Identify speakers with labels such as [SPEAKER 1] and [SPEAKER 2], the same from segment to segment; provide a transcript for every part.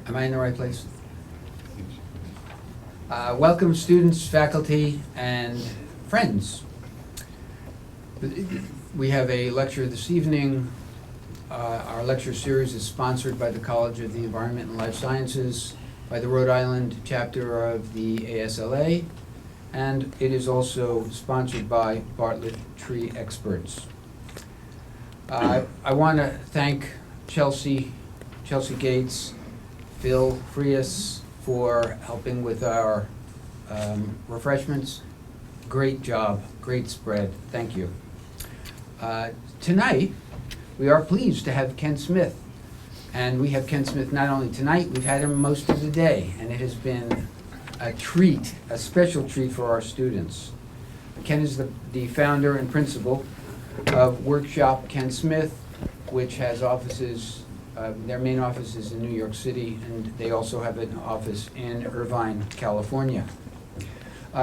[SPEAKER 1] Am I in the right place? Welcome students, faculty, and friends. We have a lecture this evening. Our lecture series is sponsored by the College of the Environment and Life Sciences, by the Rhode Island chapter of the ASLA, and it is also sponsored by Bartlett Tree Experts. I want to thank Chelsea Gates, Phil Frias for helping with our refreshments. Great job, great spread, thank you. Tonight, we are pleased to have Ken Smith. And we have Ken Smith not only tonight, we've had him most of the day, and it has been a treat, a special treat for our students. Ken is the founder and principal of Workshop Ken Smith, which has offices, their main office is in New York City, and they also have an office in Irvine, California.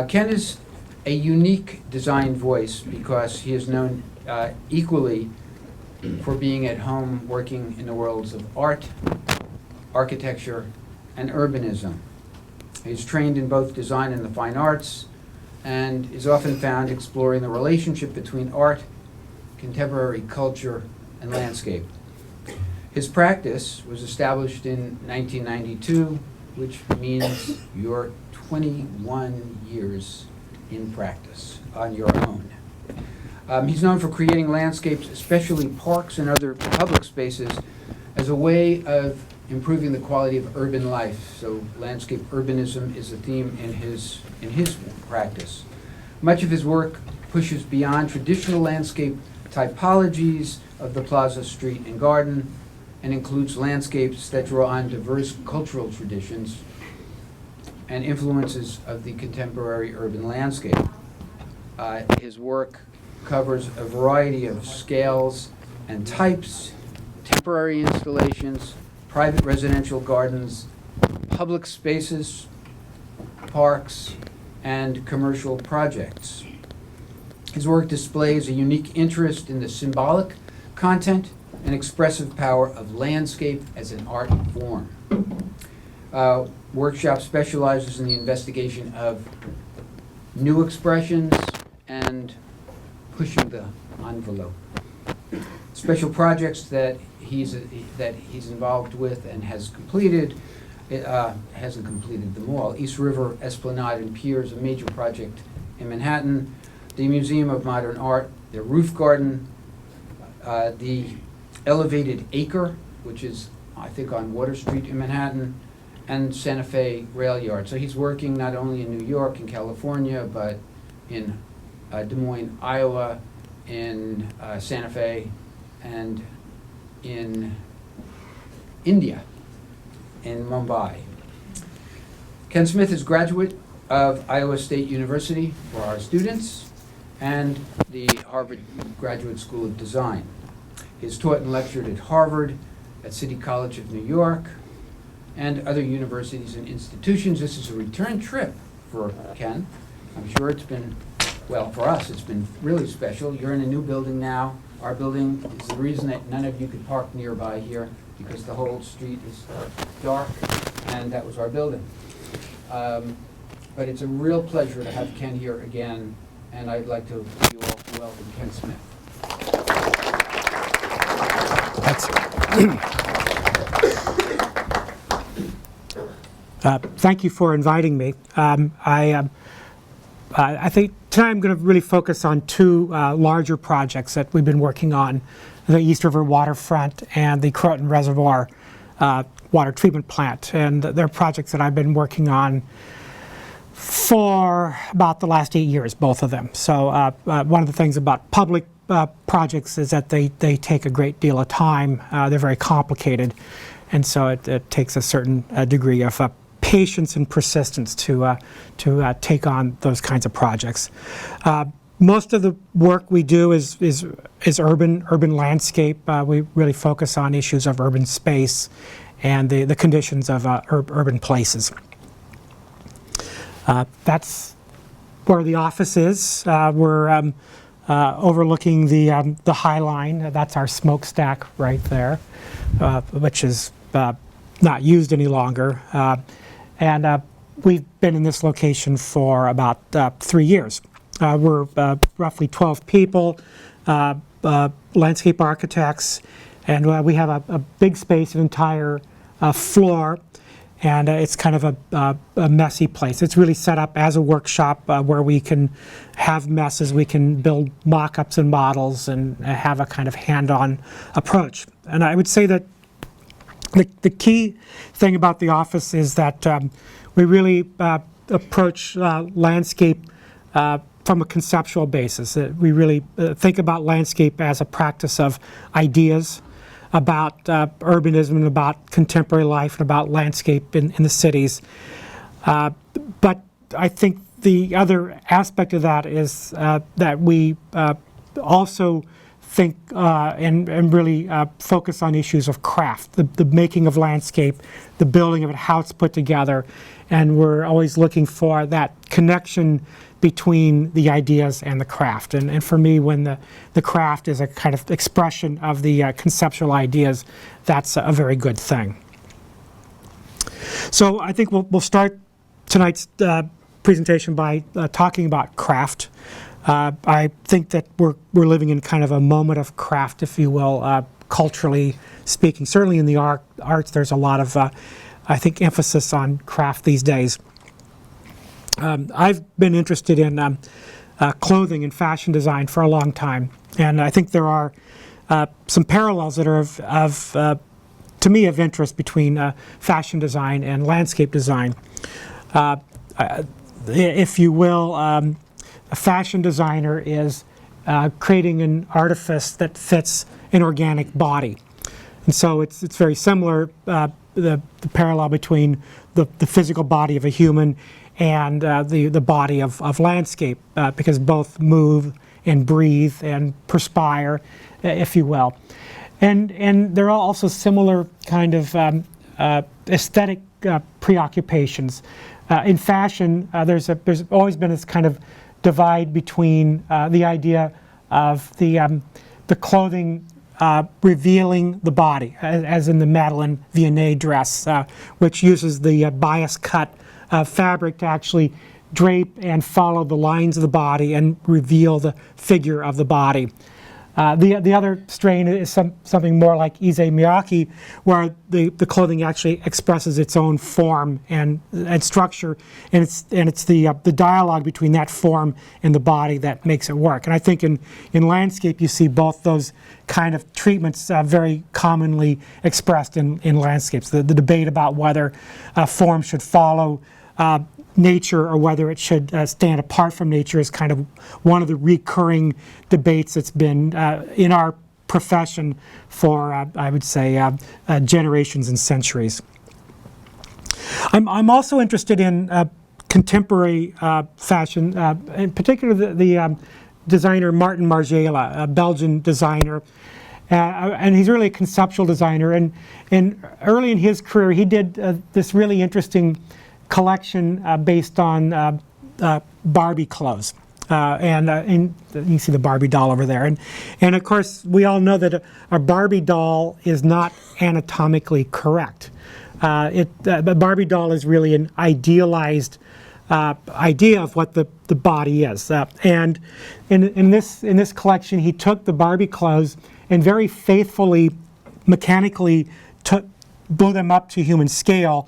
[SPEAKER 1] Ken is a unique design voice because he is known equally for being at home working in the worlds of art, architecture, and urbanism. He's trained in both design and the fine arts, and is often found exploring the relationship between art, contemporary culture, and landscape. His practice was established in 1992, which means you're 21 years in practice on your own. He's known for creating landscapes, especially parks and other public spaces, as a way of improving the quality of urban life. So landscape urbanism is a theme in his practice. Much of his work pushes beyond traditional landscape typologies of the plaza, street, and garden, and includes landscapes that draw on diverse cultural traditions and influences of the contemporary urban landscape. His work covers a variety of scales and types, temporary installations, private residential gardens, public spaces, parks, and commercial projects. His work displays a unique interest in the symbolic content and expressive power of landscape as an art form. Workshop specializes in the investigation of new expressions and pushing the envelope. Special projects that he's involved with and has completed, hasn't completed them all. East River Esplanade and Piers, a major project in Manhattan, the Museum of Modern Art, the roof garden, the elevated acre, which is, I think, on Water Street in Manhattan, and Santa Fe Rail Yard. So he's working not only in New York and California, but in Des Moines, Iowa, in Santa Fe, and in India, in Mumbai. Ken Smith is a graduate of Iowa State University for our students and the Harvard Graduate School of Design. He has taught and lectured at Harvard, at City College of New York, and other universities and institutions. This is a return trip for Ken. I'm sure it's been, well, for us, it's been really special. You're in a new building now. Our building is the reason that none of you could park nearby here, because the whole street is dark, and that was our building. But it's a real pleasure to have Ken here again, and I'd like to you all to welcome Ken Smith.
[SPEAKER 2] Thank you for inviting me. I think tonight I'm going to really focus on two larger projects that we've been working on, the East River waterfront and the Croton Reservoir water treatment plant. And they're projects that I've been working on for about the last 8 years, both of them. So one of the things about public projects is that they take a great deal of time. They're very complicated. And so it takes a certain degree of patience and persistence to take on those kinds of projects. Most of the work we do is urban landscape. We really focus on issues of urban space and the conditions of urban places. That's where the office is. We're overlooking the High Line. That's our smokestack right there, which is not used any longer. And we've been in this location for about 3 years. We're roughly 12 people, landscape architects, and we have a big space, an entire floor, and it's kind of a messy place. It's really set up as a workshop where we can have messes, we can build mock-ups and models and have a kind of hand-on approach. And I would say that the key thing about the office is that we really approach landscape from a conceptual basis. We really think about landscape as a practice of ideas, about urbanism and about contemporary life and about landscape in the cities. But I think the other aspect of that is that we also think and really focus on issues of craft, the making of landscape, the building of it, how it's put together, and we're always looking for that connection between the ideas and the craft. And for me, when the craft is a kind of expression of the conceptual ideas, that's a very good thing. So I think we'll start tonight's presentation by talking about craft. I think that we're living in kind of a moment of craft, if you will, culturally speaking. Certainly in the arts, there's a lot of, I think, emphasis on craft these days. I've been interested in clothing and fashion design for a long time, and I think there are some parallels that are to me, of interest between fashion design and landscape design. If you will, a fashion designer is creating an artifice that fits an organic body. And so it's very similar, the parallel between the physical body of a human and the body of landscape, because both move and breathe and perspire, if you will. And there are also similar kind of aesthetic preoccupations. In fashion, there's always been this kind of divide between the idea of the clothing revealing the body, as in the Madeleine Vianney dress, which uses the bias cut fabric to actually drape and follow the lines of the body and reveal the figure of the body. The other strain is something more like Ise Miyake, where the clothing actually expresses its own form and structure, and it's the dialogue between that form and the body that makes it work. And I think in landscape you see both those kind of treatments very commonly expressed in landscapes. The debate about whether form should follow nature or whether it should stand apart from nature is kind of one of the recurring debates that's been in our profession for, I would say, generations and centuries. I'm also interested in contemporary fashion, in particular the designer Martin Margiela, a Belgian designer. And he's really a conceptual designer. And early in his career, he did this really interesting collection based on Barbie clothes. And you can see the Barbie doll over there. And of course, we all know that a Barbie doll is not anatomically correct. The Barbie doll is really an idealized idea of what the body is. And in this collection, he took the Barbie clothes and very faithfully, mechanically blew them up to human scale.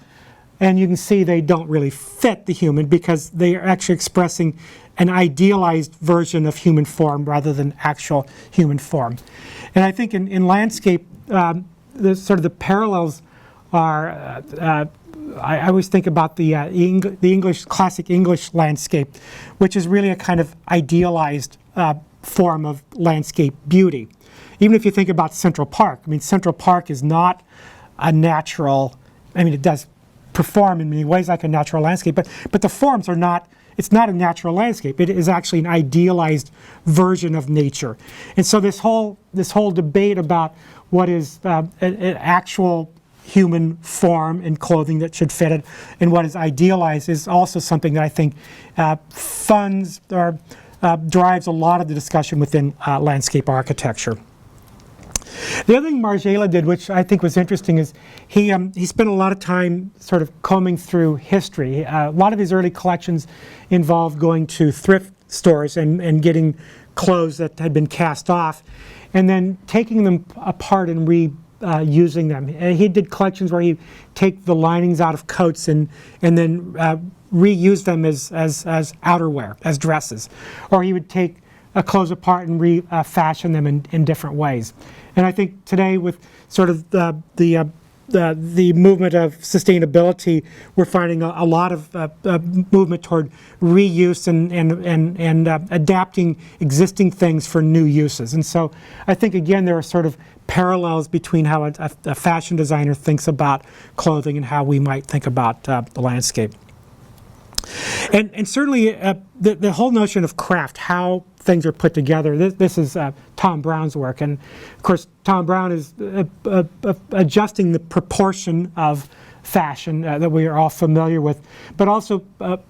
[SPEAKER 2] And you can see they don't really fit the human because they are actually expressing an idealized version of human form rather than actual human form. And I think in landscape, the parallels are, I always think about the English, classic English landscape, which is really a kind of idealized form of landscape beauty. Even if you think about Central Park, I mean, Central Park is not a natural, I mean, it does perform in many ways like a natural landscape, but the forms are not, it's not a natural landscape. It is actually an idealized version of nature. And so this whole debate about what is an actual human form and clothing that should fit it and what is idealized is also something that I think funds or drives a lot of the discussion within landscape architecture. The other thing Margiela did, which I think was interesting, is he spent a lot of time sort of combing through history. A lot of his early collections involved going to thrift stores and getting clothes that had been cast off, and then taking them apart and reusing them. He did collections where he'd take the linings out of coats and then reuse them as outerwear, as dresses. Or he would take clothes apart and refashion them in different ways. And I think today, with sort of the movement of sustainability, we're finding a lot of movement toward reuse and adapting existing things for new uses. And so I think, again, there are sort of parallels between how a fashion designer thinks about clothing and how we might think about the landscape. And certainly the whole notion of craft, how things are put together, this is Tom Brown's work. And of course, Tom Brown is adjusting the proportion of fashion that we are all familiar with, but also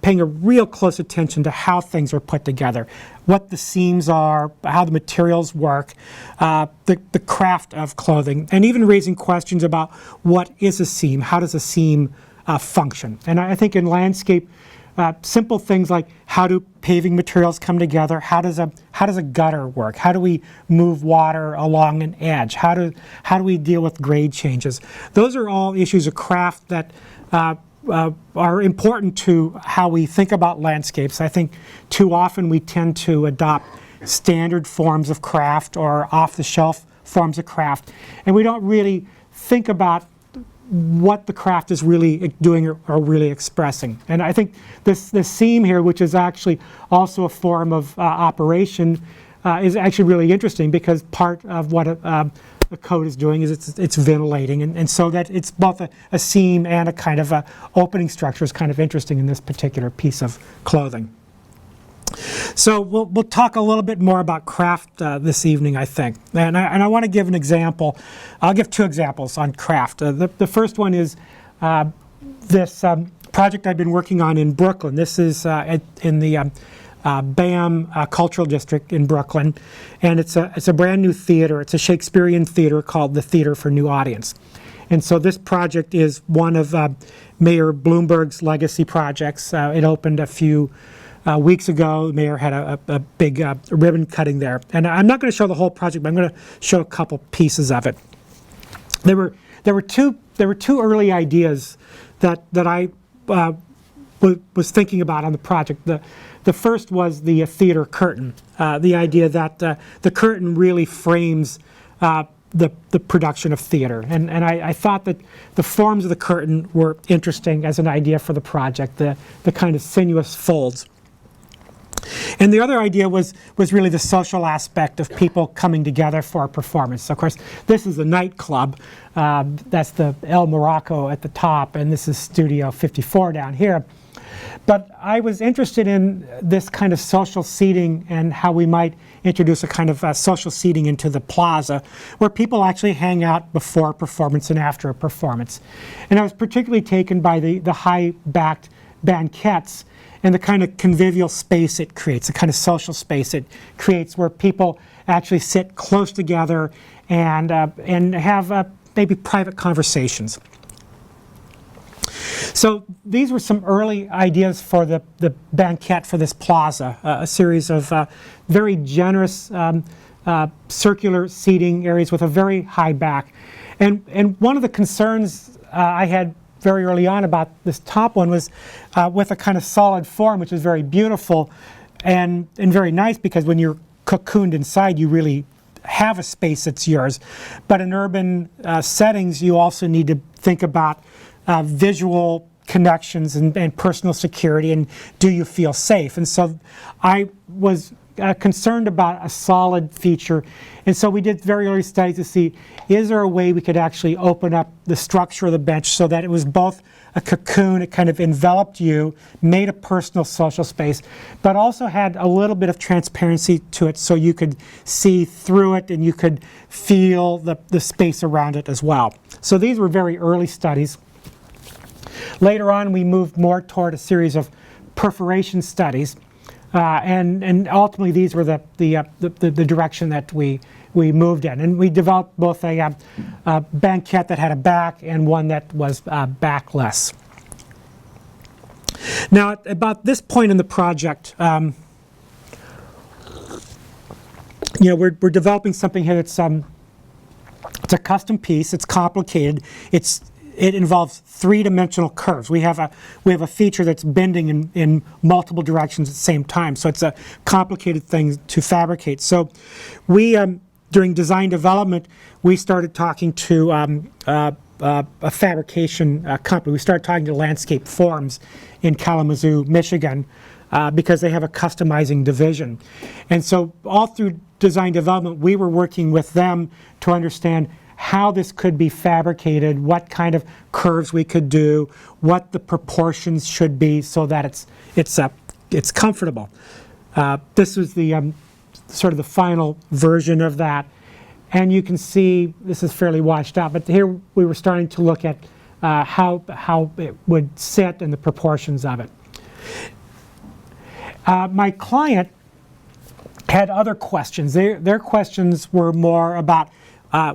[SPEAKER 2] paying a real close attention to how things are put together, what the seams are, how the materials work, the craft of clothing, and even raising questions about what is a seam, how does a seam function. And I think in landscape, simple things like how do paving materials come together? How does a gutter work? How do we move water along an edge? How do we deal with grade changes? Those are all issues of craft that are important to how we think about landscapes. I think too often we tend to adopt standard forms of craft or off-the-shelf forms of craft, and we don't really think about what the craft is really doing or really expressing. And I think this seam here, which is actually also a form of operation, is actually really interesting, because part of what a coat is doing is it's ventilating, and so that it's both a seam and a kind of a opening structure is kind of interesting in this particular piece of clothing. So we'll talk a little bit more about craft this evening, I think. And I want to give an example. I'll give two examples on craft. The first one is this project I've been working on in Brooklyn. This is in the BAM Cultural District in Brooklyn. And it's a brand new theater. It's a Shakespearean theater called the Theater for New Audience. And so this project is one of Mayor Bloomberg's legacy projects. It opened a few weeks ago. The mayor had a big ribbon cutting there. And I'm not going to show the whole project, but I'm going to show a couple pieces of it. There were two early ideas that I was thinking about on the project. The first was the theater curtain, the idea that the curtain really frames the production of theater. And I thought that the forms of the curtain were interesting as an idea for the project, the kind of sinuous folds. And the other idea was really the social aspect of people coming together for a performance. So of course, this is a nightclub. That's the El Morocco at the top, and this is Studio 54 down here. But I was interested in this kind of social seating and how we might introduce a kind of social seating into the plaza, where people actually hang out before a performance and after a performance. And I was particularly taken by the high-backed banquettes and the kind of convivial space it creates, the kind of social space it creates, where people actually sit close together and have maybe private conversations. So these were some early ideas for the banquette for this plaza, a series of very generous circular seating areas with a very high back. And one of the concerns I had very early on about this top one was with a kind of solid form, which is very beautiful and very nice, because when you're cocooned inside, you really have a space that's yours. But in urban settings, you also need to think about visual connections and personal security, and do you feel safe? And so I was concerned about a solid feature, and so we did very early studies to see, is there a way we could actually open up the structure of the bench so that it was both a cocoon, it kind of enveloped you, made a personal social space, but also had a little bit of transparency to it so you could see through it and you could feel the space around it as well. So these were very early studies. Later on, we moved more toward a series of perforation studies, and ultimately these were the direction that we we moved in. And we developed both a banquette that had a back and one that was backless. Now, at about this point in the project, we're developing something here that's it's a custom piece. It's complicated. It involves three-dimensional curves. We have a feature that's bending in multiple directions at the same time. So it's a complicated thing to fabricate. So we, during design development, we started talking to a fabrication company. We started talking to Landscape Forms in Kalamazoo, Michigan, because they have a customizing division. And so all through design development, we were working with them to understand how this could be fabricated, what kind of curves we could do, what the proportions should be so that it's comfortable. This was the sort of the final version of that. And you can see this is fairly washed out, but here we were starting to look at how it would sit and the proportions of it. My client had other questions. Their questions were more about,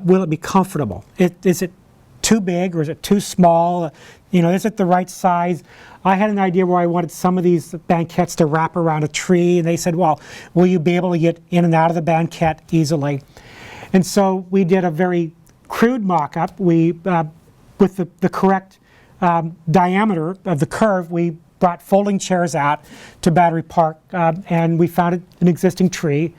[SPEAKER 2] will it be comfortable? Is it too big or is it too small? Is it the right size? I had an idea where I wanted some of these banquettes to wrap around a tree, and they said, well, will you be able to get in and out of the banquette easily? And so we did a very crude mock-up. We, with the correct diameter of the curve, we brought folding chairs out to Battery Park, and we found an existing tree,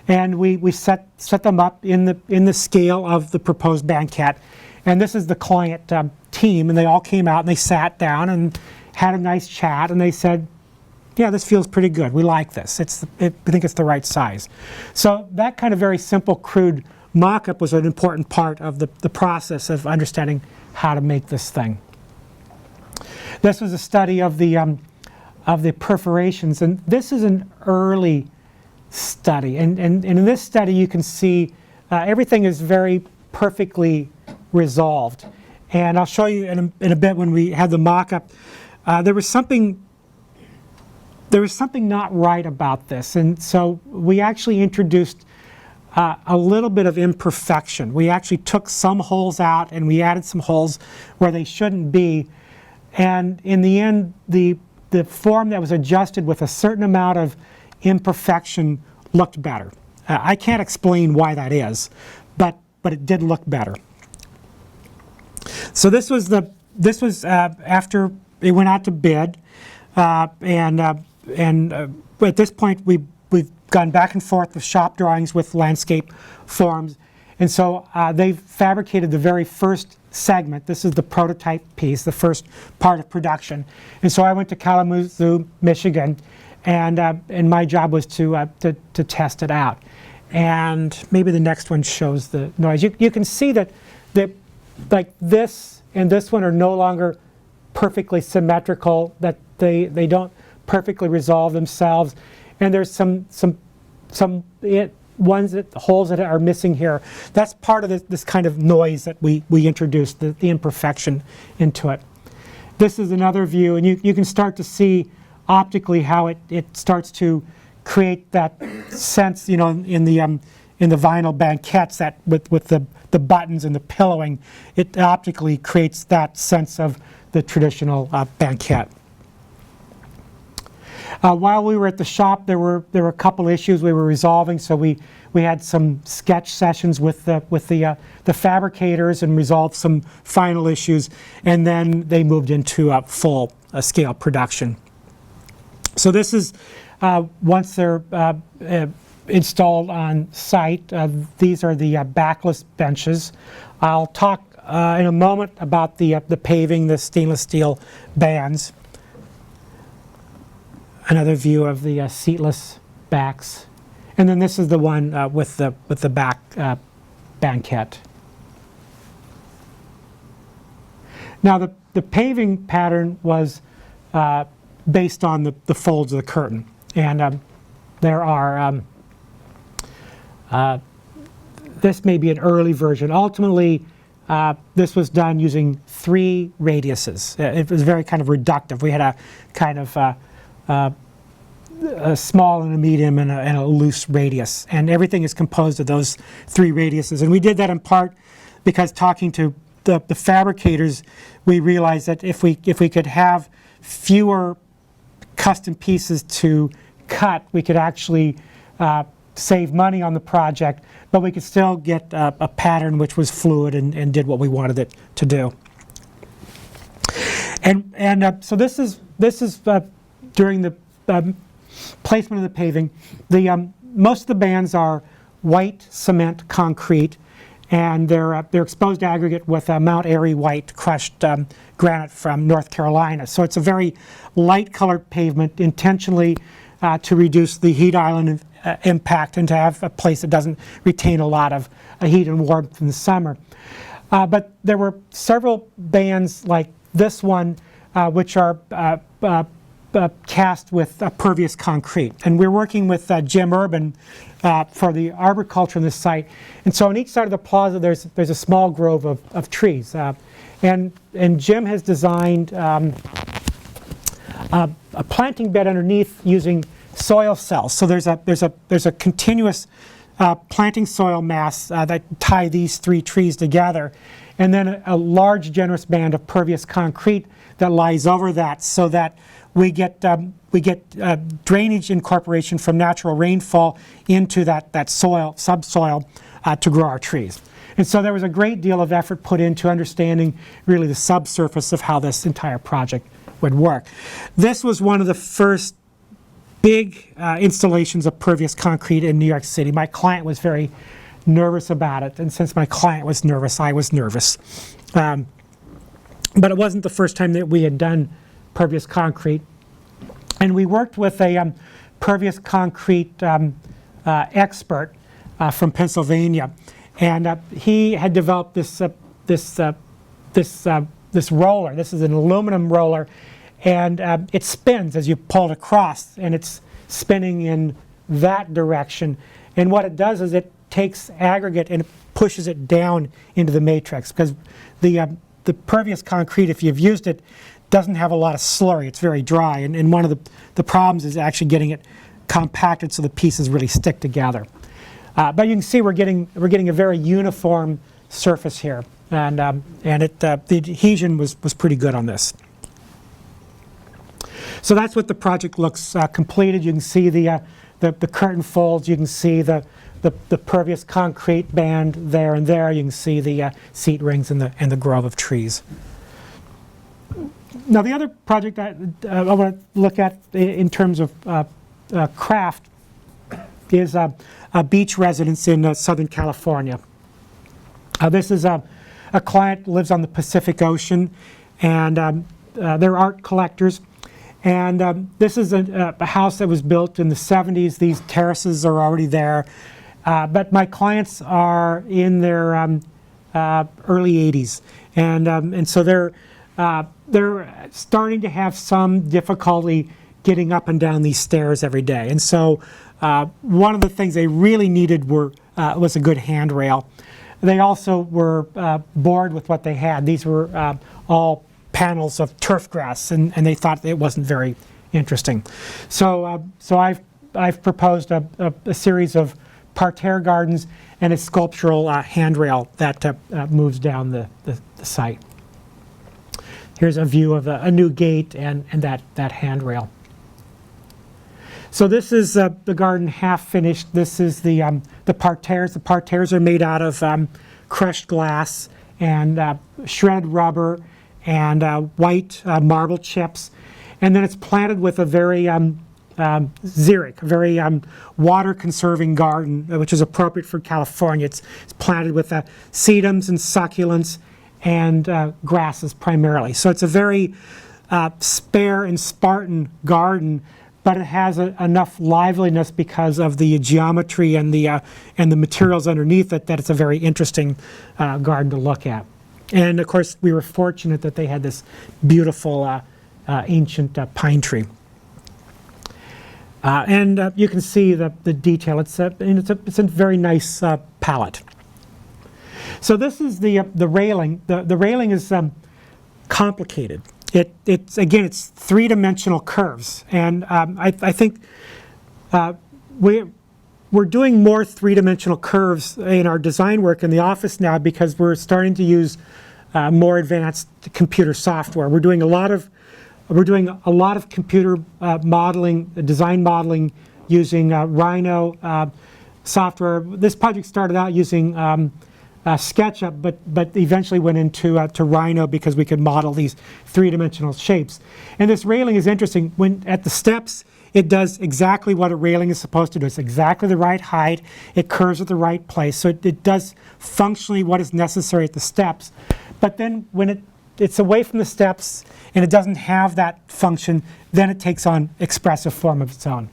[SPEAKER 2] and we set them up in the scale of the proposed banquette. And this is the client team, and they all came out and they sat down and had a nice chat, and they said, yeah, this feels pretty good. We like this. I think it's the right size. So that kind of very simple, crude mock-up was an important part of the process of understanding how to make this thing. This was a study of the perforations, and this is an early study. And in this study, you can see everything is very perfectly resolved. And I'll show you in a bit when we have the mock-up. There was something not right about this, and so we actually introduced a little bit of imperfection. We actually took some holes out and we added some holes where they shouldn't be. And in the end, the form that was adjusted with a certain amount of imperfection looked better. I can't explain why that is, but it did look better. So this was after it went out to bid, and at this point we've gone back and forth with shop drawings with Landscape Forms, and so they fabricated the very first segment. This is the prototype piece, the first part of production. And so I went to Kalamazoo, Michigan, and my job was to test it out. And maybe the next one shows the noise. You can see that like this and this one are no longer perfectly symmetrical, that they don't perfectly resolve themselves. And there's some holes that are missing here. That's part of this kind of noise that we introduced, the imperfection into it. This is another view, and you can start to see optically how it starts to create that sense, in the vinyl banquettes that with the buttons and the pillowing, it optically creates that sense of the traditional banquette. While we were at the shop, there were a couple issues we were resolving. So we had some sketch sessions with the fabricators and resolved some final issues, and then they moved into a full scale production. So this is once they're installed on site. These are the backless benches. I'll talk in a moment about the paving, the stainless steel bands. Another view of the seatless backs, and then this is the one with the back banquette. Now the paving pattern was based on the folds of the curtain, and there are this may be an early version. Ultimately, this was done using 3 radiuses. It was very kind of reductive. We had a kind of a small and a medium and a loose radius. And everything is composed of those 3 radiuses. And we did that in part because talking to the fabricators, we realized that if we could have fewer custom pieces to cut, we could actually save money on the project, but we could still get a pattern which was fluid and did what we wanted it to do. And so this is during the placement of the paving. Most of the bands are white cement concrete, and they're exposed aggregate with Mount Airy white crushed granite from North Carolina. So it's a very light colored pavement, intentionally to reduce the heat island impact and to have a place that doesn't retain a lot of heat and warmth in the summer. But there were several bands like this one which are cast with pervious concrete. And we're working with Jim Urban for the arboriculture on this site. And so on each side of the plaza there's a small grove of trees. And Jim has designed a planting bed underneath using soil cells. So there's a continuous planting soil mass that tie these 3 trees together, and then a large generous band of pervious concrete that lies over that, so that we get drainage incorporation from natural rainfall into that subsoil to grow our trees. And so there was a great deal of effort put into understanding really the subsurface of how this entire project would work. This was one of the first big installations of pervious concrete in New York City. My client was very nervous about it, and since my client was nervous, I was nervous. But it wasn't the first time that we had done pervious concrete. And we worked with a pervious concrete expert from Pennsylvania, and he had developed this roller. This is an aluminum roller, and it spins as you pull it across, and it's spinning in that direction. And what it does is it takes aggregate and it pushes it down into the matrix, because the pervious concrete, if you've used it, doesn't have a lot of slurry. It's very dry, and one of the problems is actually getting it compacted so the pieces really stick together. But you can see we're getting a very uniform surface here, and the adhesion was pretty good on this. So that's what the project looks completed. You can see the curtain folds. You can see the pervious concrete band there and there. You can see the seat rings and the grove of trees. Now the other project I want to look at in terms of craft is a beach residence in Southern California. This is a client who lives on the Pacific Ocean, and they're art collectors. And this is a house that was built in the 70s. These terraces are already there. But my clients are in their early 80s. And so they're starting to have some difficulty getting up and down these stairs every day. And so one of the things they really needed was a good handrail. They also were bored with what they had. These were all panels of turf grass, and they thought it wasn't very interesting. So I've proposed a series of parterre gardens and a sculptural handrail that moves down the site. Here's a view of a new gate and that handrail. So this is the garden half finished. This is the parterres. The parterres are made out of crushed glass and shredded rubber and white marble chips, and then it's planted with a very xeric, a very water-conserving garden, which is appropriate for California. It's planted with sedums and succulents and grasses primarily. So it's a very spare and Spartan garden, but it has enough liveliness because of the geometry and the materials underneath it that it's a very interesting garden to look at. And of course, we were fortunate that they had this beautiful ancient pine tree. And you can see the detail. It's a very nice palette. So this is the railing. The railing is complicated. it's three-dimensional curves, and I think we're doing more three-dimensional curves in our design work in the office now because we're starting to use more advanced computer software. We're doing a lot of computer modeling, design modeling using Rhino software. This project started out using SketchUp, but eventually went into to Rhino because we could model these three-dimensional shapes. And this railing is interesting. When at the steps, it does exactly what a railing is supposed to do. It's exactly the right height. It curves at the right place. So it does functionally what is necessary at the steps. But then when it's away from the steps and it doesn't have that function, then it takes on expressive form of its own.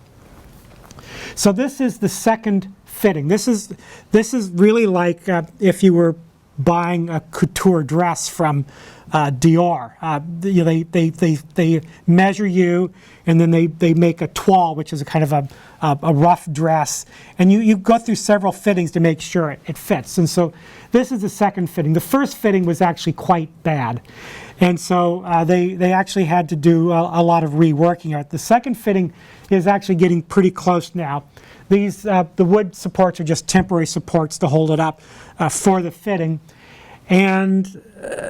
[SPEAKER 2] So this is the second fitting. This is really like if you were buying a couture dress from Dior. They measure you, and then they make a toile, which is a kind of a rough dress, and you go through several fittings to make sure it fits. And so this is the second fitting. The first fitting was actually quite bad, and so they actually had to do a lot of reworking it. The second fitting is actually getting pretty close now. These the wood supports are just temporary supports to hold it up for the fitting. And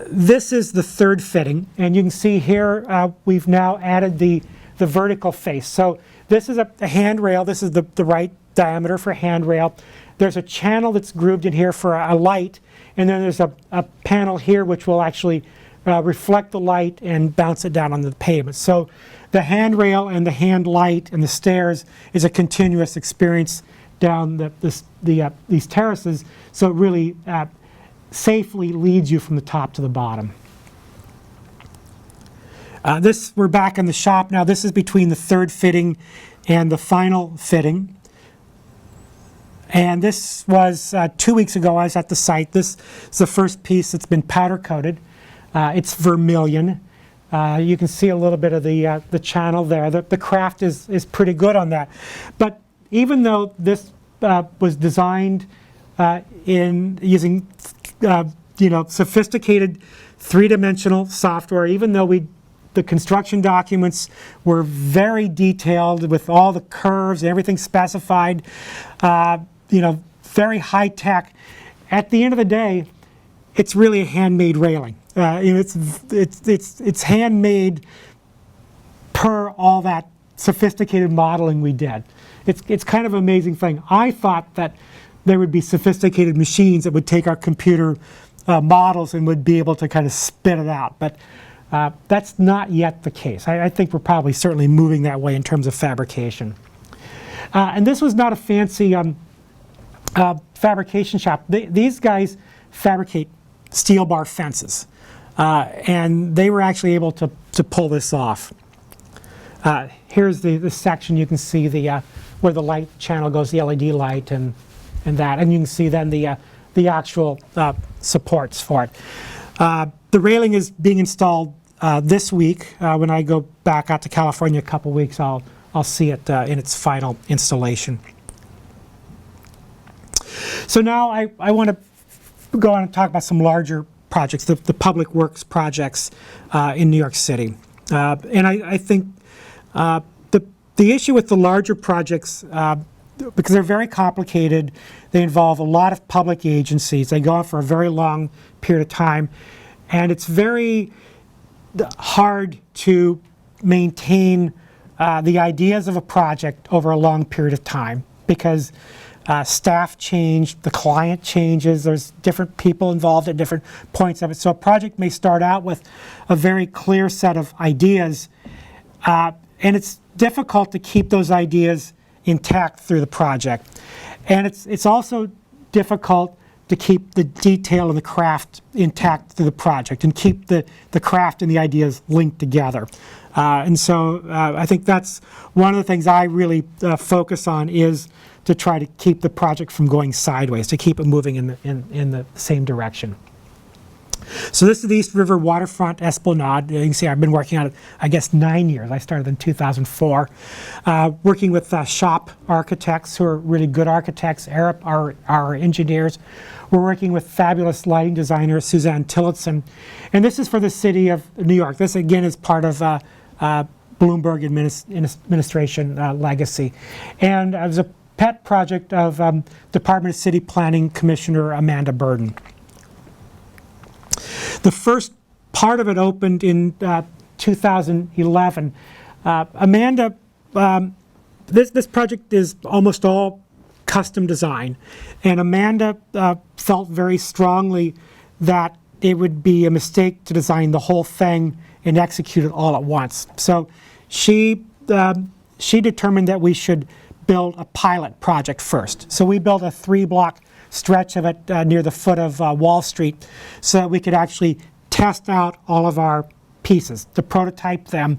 [SPEAKER 2] this is the third fitting, and you can see here we've now added the vertical face. So this is a handrail. This is the right diameter for a handrail. There's a channel that's grooved in here for a light, and then there's a panel here which will actually reflect the light and bounce it down onto the pavement. So the handrail and the hand light and the stairs is a continuous experience down these terraces, so it really safely leads you from the top to the bottom. We're back in the shop now. This is between the third fitting and the final fitting. And this was 2 weeks ago. I was at the site. This is the first piece that's been powder coated. It's vermilion. You can see a little bit of the channel there. The craft is pretty good on that. But even though this was designed in using sophisticated three-dimensional software, even though the construction documents were very detailed with all the curves and everything specified, very high tech. At the end of the day, it's really a handmade railing. It's handmade per all that sophisticated modeling we did. It's kind of an amazing thing. I thought that there would be sophisticated machines that would take our computer models and would be able to kind of spit it out, but that's not yet the case. I think we're probably certainly moving that way in terms of fabrication. And this was not a fancy fabrication shop. These guys fabricate steel bar fences, and they were actually able to pull this off. Here's the section. You can see where the light channel goes, the LED light, and that, and you can see then the actual supports for it. The railing is being installed this week. When I go back out to California a couple weeks, I'll see it in its final installation. So now I want to go on and talk about some larger projects, the public works projects in New York City. And I think the issue with the larger projects, because they're very complicated, they involve a lot of public agencies, they go on for a very long period of time, and it's very hard to maintain the ideas of a project over a long period of time because staff change, the client changes, there's different people involved at different points of it. So a project may start out with a very clear set of ideas, and it's difficult to keep those ideas intact through the project. And it's also difficult to keep the detail and the craft intact through the project and keep the craft and the ideas linked together. And so I think that's one of the things I really focus on, is to try to keep the project from going sideways, to keep it moving in the same direction. So this is the East River Waterfront Esplanade. You can see I've been working on it, I guess, 9 years. I started in 2004, working with shop architects who are really good architects, our engineers. We're working with fabulous lighting designer Suzanne Tillotson. And this is for the city of New York. This, again, is part of Bloomberg administration legacy. And it was a pet project of Department of City Planning Commissioner Amanda Burden. The first part of it opened in 2011. Amanda, this project is almost all custom design, and Amanda felt very strongly that it would be a mistake to design the whole thing and execute it all at once. So she determined that we should build a pilot project first. So we built a 3-block stretch of it near the foot of Wall Street so that we could actually test out all of our pieces, to prototype them,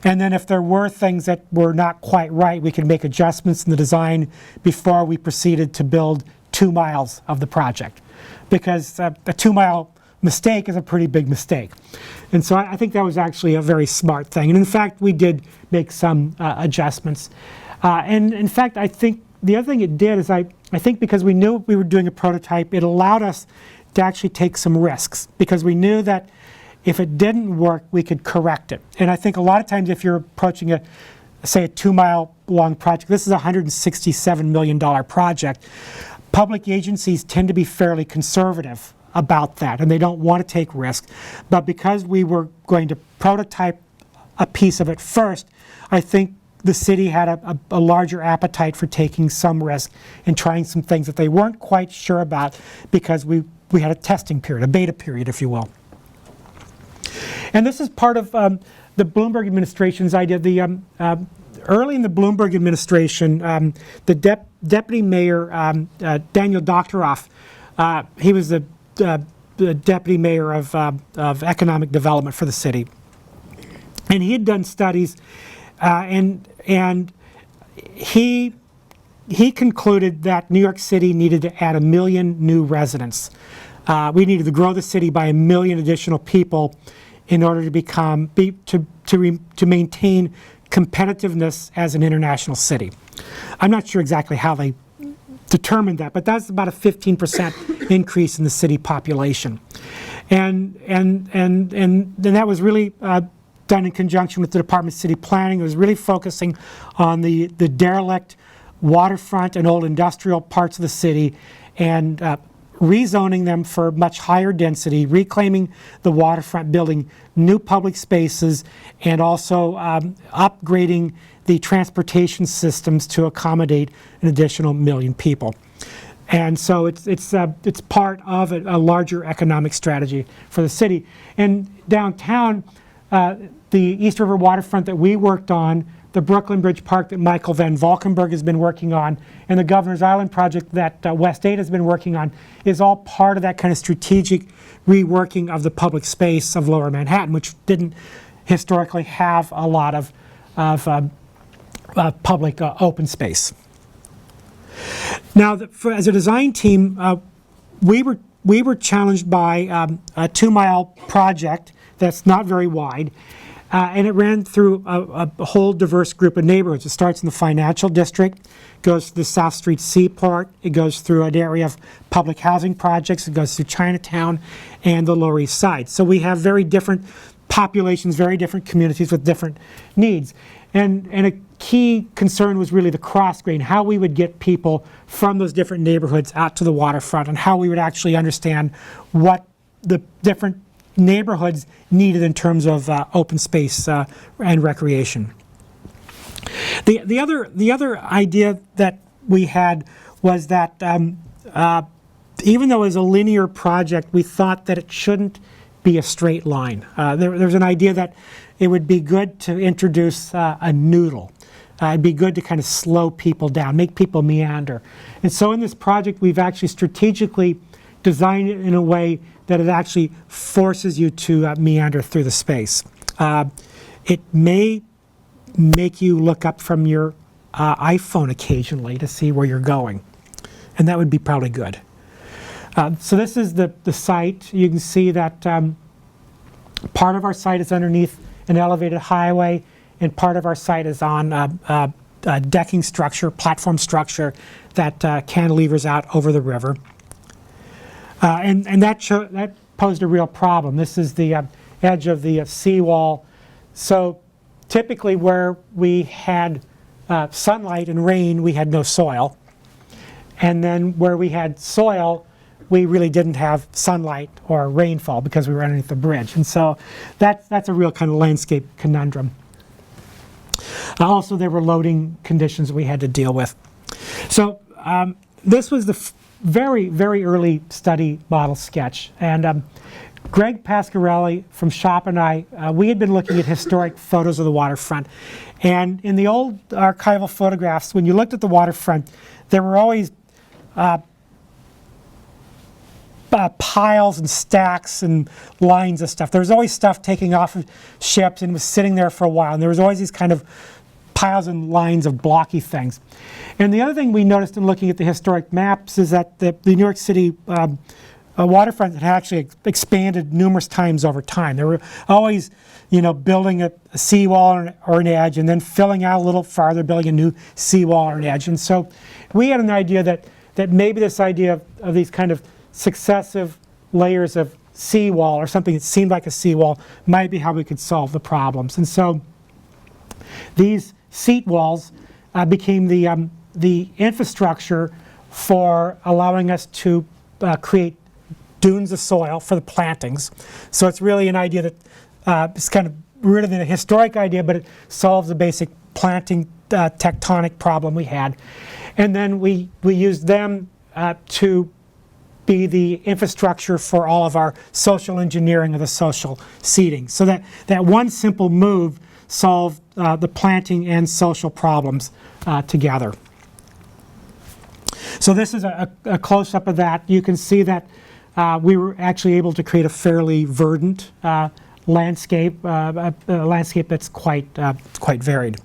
[SPEAKER 2] and then if there were things that were not quite right, we could make adjustments in the design before we proceeded to build 2 miles of the project, because a 2-mile mistake is a pretty big mistake. And so I think that was actually a very smart thing, and in fact we did make some adjustments. And in fact, I think the other thing it did is I think because we knew we were doing a prototype, it allowed us to actually take some risks, because we knew that if it didn't work, we could correct it. And I think a lot of times if you're approaching say a 2-mile long project, this is a $167 million project, public agencies tend to be fairly conservative about that, and they don't want to take risks. But because we were going to prototype a piece of it first, I think the city had a larger appetite for taking some risk and trying some things that they weren't quite sure about, because we had a testing period, a beta period, if you will. And this is part of the Bloomberg administration's idea. Early in the Bloomberg administration, the deputy mayor, Daniel Doctoroff, he was the deputy mayor of economic development for the city. And he had done studies, and he concluded that New York City needed to add 1 million new residents. We needed to grow the city by 1 million additional people in order to maintain competitiveness as an international city. I'm not sure exactly how they determined that, but that's about a 15% increase in the city population. And that was really done in conjunction with the Department of City Planning. It was really focusing on the derelict waterfront and old industrial parts of the city, and rezoning them for much higher density, reclaiming the waterfront, building new public spaces, and also upgrading the transportation systems to accommodate an additional 1 million people. And so it's part of a larger economic strategy for the city. And downtown, the East River waterfront that we worked on, the Brooklyn Bridge Park that Michael Van Valkenburg has been working on, and the Governor's Island project that West 8 has been working on, is all part of that kind of strategic reworking of the public space of Lower Manhattan, which didn't historically have a lot of public open space. Now, as a design team, we were challenged by a 2-mile project that's not very wide. And it ran through a whole diverse group of neighborhoods. It starts in the financial district, goes to the South Street Seaport, it goes through an area of public housing projects, it goes through Chinatown and the Lower East Side. So we have very different populations, very different communities with different needs. And a key concern was really the cross-grain, how we would get people from those different neighborhoods out to the waterfront, and how we would actually understand what the different neighborhoods needed in terms of open space and recreation. The other idea that we had was that even though it was a linear project, we thought that it shouldn't be a straight line. There's an idea that it would be good to introduce a noodle. It'd be good to kind of slow people down, make people meander. And so in this project, we've actually strategically designed it in a way that it actually forces you to meander through the space. It may make you look up from your iPhone occasionally to see where you're going, and that would be probably good. So this is the site. You can see that part of our site is underneath an elevated highway, and part of our site is on a decking structure, platform structure that cantilevers out over the river. And that posed a real problem. This is the edge of the seawall. So typically where we had sunlight and rain, we had no soil. And then where we had soil, we really didn't have sunlight or rainfall because we were underneath the bridge. And so that's a real kind of landscape conundrum. Also, there were loading conditions we had to deal with. So this was the very, very early study model sketch. And Greg Pasquarelli from Shop and I, we had been looking at historic photos of the waterfront. And in the old archival photographs, when you looked at the waterfront, there were always piles and stacks and lines of stuff. There was always stuff taking off of ships and was sitting there for a while. And there was always these kind of piles and lines of blocky things. And the other thing we noticed in looking at the historic maps is that the New York City waterfront had actually expanded numerous times over time. They were always, building a seawall or an edge, and then filling out a little farther, building a new seawall or an edge. And so we had an idea that maybe this idea of these kind of successive layers of seawall or something that seemed like a seawall might be how we could solve the problems. And so these seat walls became the infrastructure for allowing us to create dunes of soil for the plantings. So it's really an idea that it's kind of rooted in a historic idea, but it solves the basic planting tectonic problem we had. And then we used them to be the infrastructure for all of our social engineering of the social seating. So that one simple move solved the planting and social problems together. So this is a close-up of that. You can see that we were actually able to create a fairly verdant landscape, a landscape that's quite varied.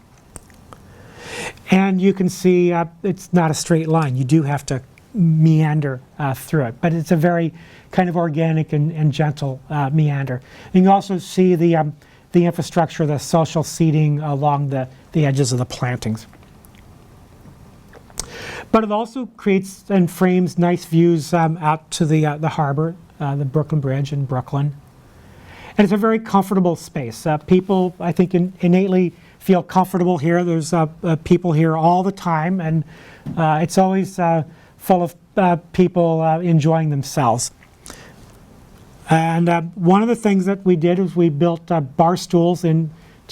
[SPEAKER 2] And you can see it's not a straight line. You do have to meander through it, but it's a very kind of organic and gentle meander. You can also see the infrastructure, the social seating along the edges of the plantings. But it also creates and frames nice views out to the harbor, the Brooklyn Bridge in Brooklyn. And it's a very comfortable space. People, I think, innately feel comfortable here. There's people here all the time, and it's always full of people enjoying themselves. And one of the things that we did was we built bar stools into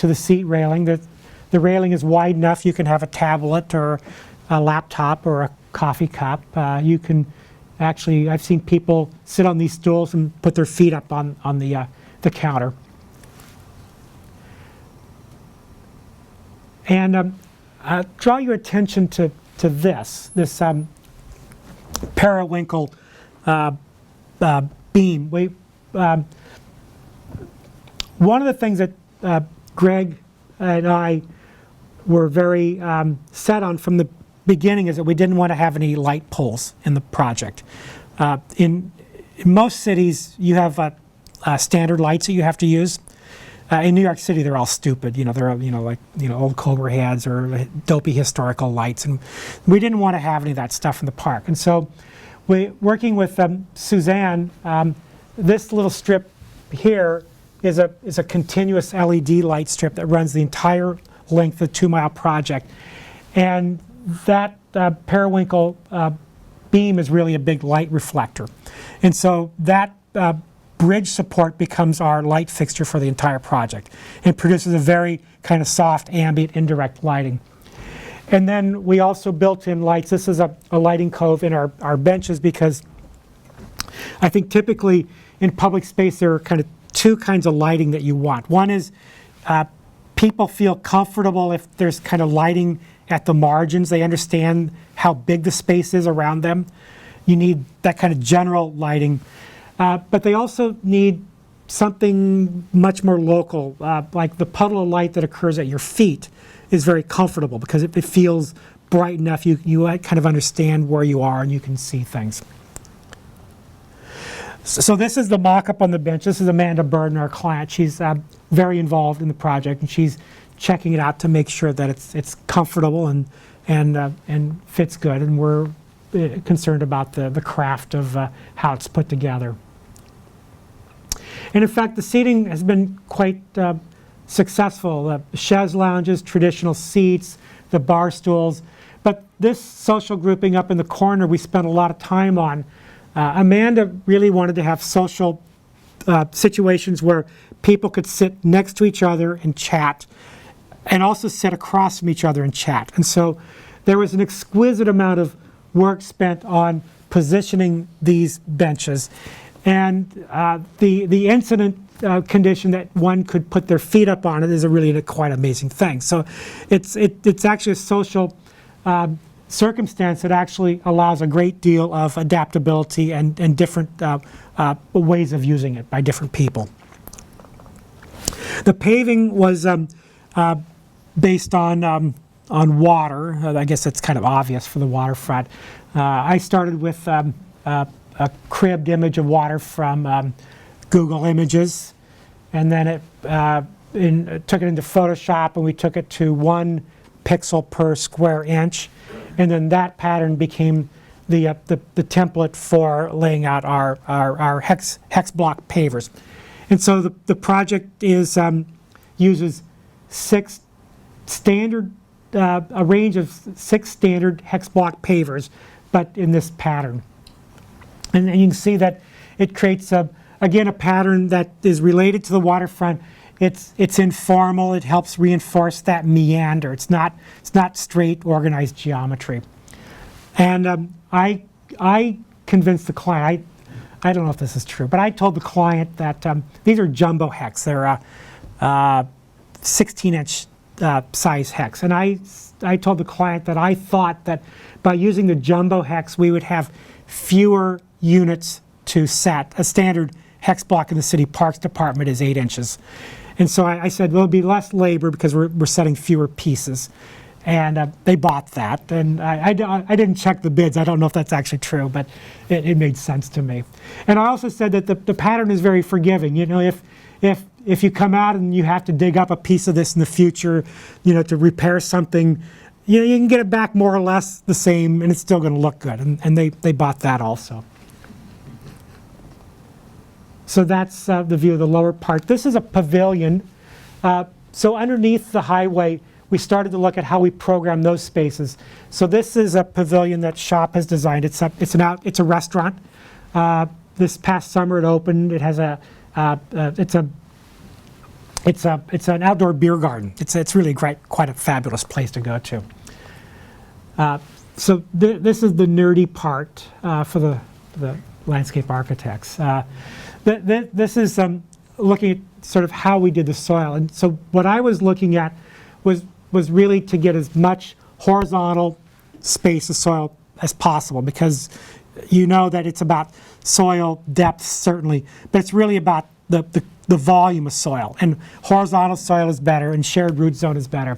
[SPEAKER 2] the seat railing. The railing is wide enough you can have a tablet or a laptop or a coffee cup. You can actually, I've seen people sit on these stools and put their feet up on the counter. And draw your attention to this periwinkle beam. One of the things that Greg and I were very set on from the beginning is that we didn't want to have any light poles in the project. In most cities, you have standard lights that you have to use. In New York City, they're all stupid. They're like old Cobra heads or dopey historical lights, and we didn't want to have any of that stuff in the park. And so, working with Suzanne, this little strip here is a continuous LED light strip that runs the entire length of the 2-mile project, and that periwinkle beam is really a big light reflector, and so that bridge support becomes our light fixture for the entire project. It produces a very kind of soft ambient indirect lighting. And then we also built in lights. This is a lighting cove in our benches, because I think typically in public space there are kind of two kinds of lighting that you want. One is people feel comfortable if there's kind of lighting at the margins. They understand how big the space is around them. You need that kind of general lighting. But they also need something much more local, like the puddle of light that occurs at your feet is very comfortable because it feels bright enough. You kind of understand where you are and you can see things. So this is the mock-up on the bench. This is Amanda Burden, our client. She's very involved in the project, and she's checking it out to make sure that it's comfortable and fits good. And we're concerned about the craft of how it's put together. And in fact, the seating has been quite successful. Chaise lounges, traditional seats, the bar stools. But this social grouping up in the corner we spent a lot of time on. Amanda really wanted to have social situations where people could sit next to each other and chat, and also sit across from each other and chat. And so there was an exquisite amount of work spent on positioning these benches. And the incident condition that one could put their feet up on it is a really quite amazing thing. So it's actually a social circumstance that actually allows a great deal of adaptability and different ways of using it by different people. The paving was based on water. I guess that's kind of obvious for the waterfront. I started with a cribbed image of water from Google Images, and then took it into Photoshop, and we took it to 1 pixel per square inch, and then that pattern became the template for laying out our hex block pavers. And so the project uses a range of 6 standard hex block pavers, but in this pattern. And you can see that it creates again a pattern that is related to the waterfront. It's informal. It helps reinforce that meander. It's not straight, organized geometry. And I convinced the client. I don't know if this is true, but I told the client that these are jumbo hex. They're 16-inch size hex, and I told the client that I thought that by using the jumbo hex we would have fewer units to set. A standard hex block in the city parks department is 8 inches. And so I said, well, it'll be less labor because we're setting fewer pieces. And they bought that. And I didn't check the bids. I don't know if that's actually true, but it made sense to me. And I also said that the pattern is very forgiving. You know, if you come out and you have to dig up a piece of this in the future, you know, to repair something, you can get it back more or less the same, and it's still going to look good. And they bought that also. So that's the view of the lower part. This is a pavilion. So underneath the highway, we started to look at how we program those spaces. So this is a pavilion that Shop has designed. It's a restaurant. This past summer it opened. It has it's an outdoor beer garden. It's really quite a fabulous place to go to. So this is the nerdy part for the landscape architects. This is looking at sort of how we did the soil. And so what I was looking at was really to get as much horizontal space of soil as possible, because you know that it's about soil depth certainly, but it's really about the volume of soil, and horizontal soil is better and shared root zone is better.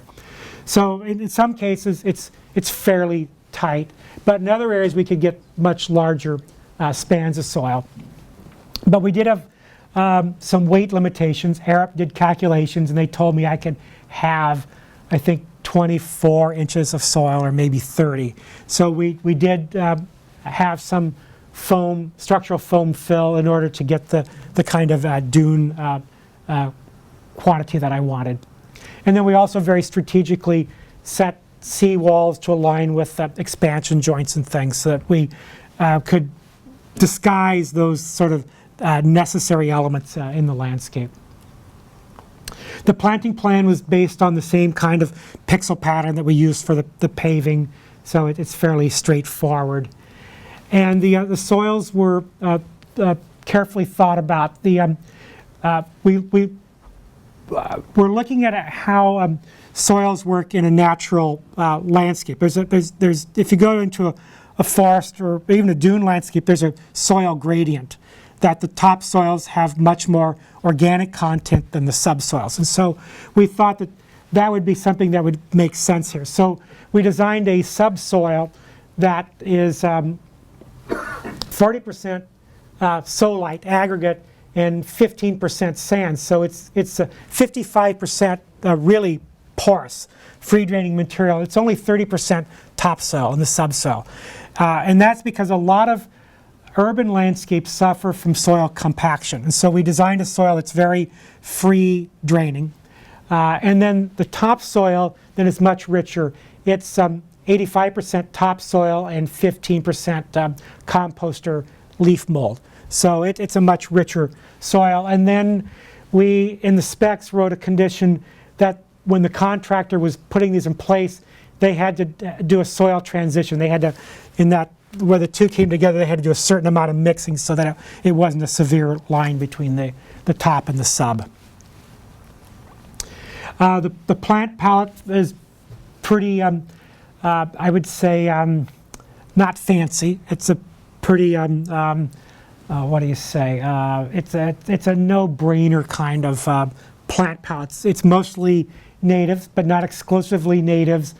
[SPEAKER 2] So in some cases it's fairly tight, but in other areas we could get much larger spans of soil. But we did have some weight limitations. Arup did calculations and they told me I could have, I think, 24 inches of soil, or maybe 30. So we did have some structural foam fill in order to get the kind of dune quantity that I wanted. And then we also very strategically set seawalls to align with expansion joints and things, so that we could disguise those sort of necessary elements in the landscape. The planting plan was based on the same kind of pixel pattern that we used for the paving, so it's fairly straightforward. And the soils were carefully thought about. We're looking at how soils work in a natural landscape. There's if you go into a forest or even a dune landscape, there's a soil gradient, that the topsoils have much more organic content than the subsoils. And so we thought that would be something that would make sense here. So we designed a subsoil that is 40% solite aggregate and 15% sand. So it's 55% really porous, free draining material. It's only 30% topsoil in the subsoil. And that's because a lot of urban landscapes suffer from soil compaction. And so we designed a soil that's very free draining. And then the topsoil then is much richer. It's 85% topsoil and 15% composter leaf mold. So it's a much richer soil. And then we, in the specs, wrote a condition that when the contractor was putting these in place, they had to do a soil transition. They had to, in that, where the two came together, they had to do a certain amount of mixing so that it wasn't a severe line between the top and the sub. The plant palette is pretty, I would say, not fancy. It's a pretty, what do you say? It's a no-brainer kind of plant palette. It's mostly natives, but not exclusively natives.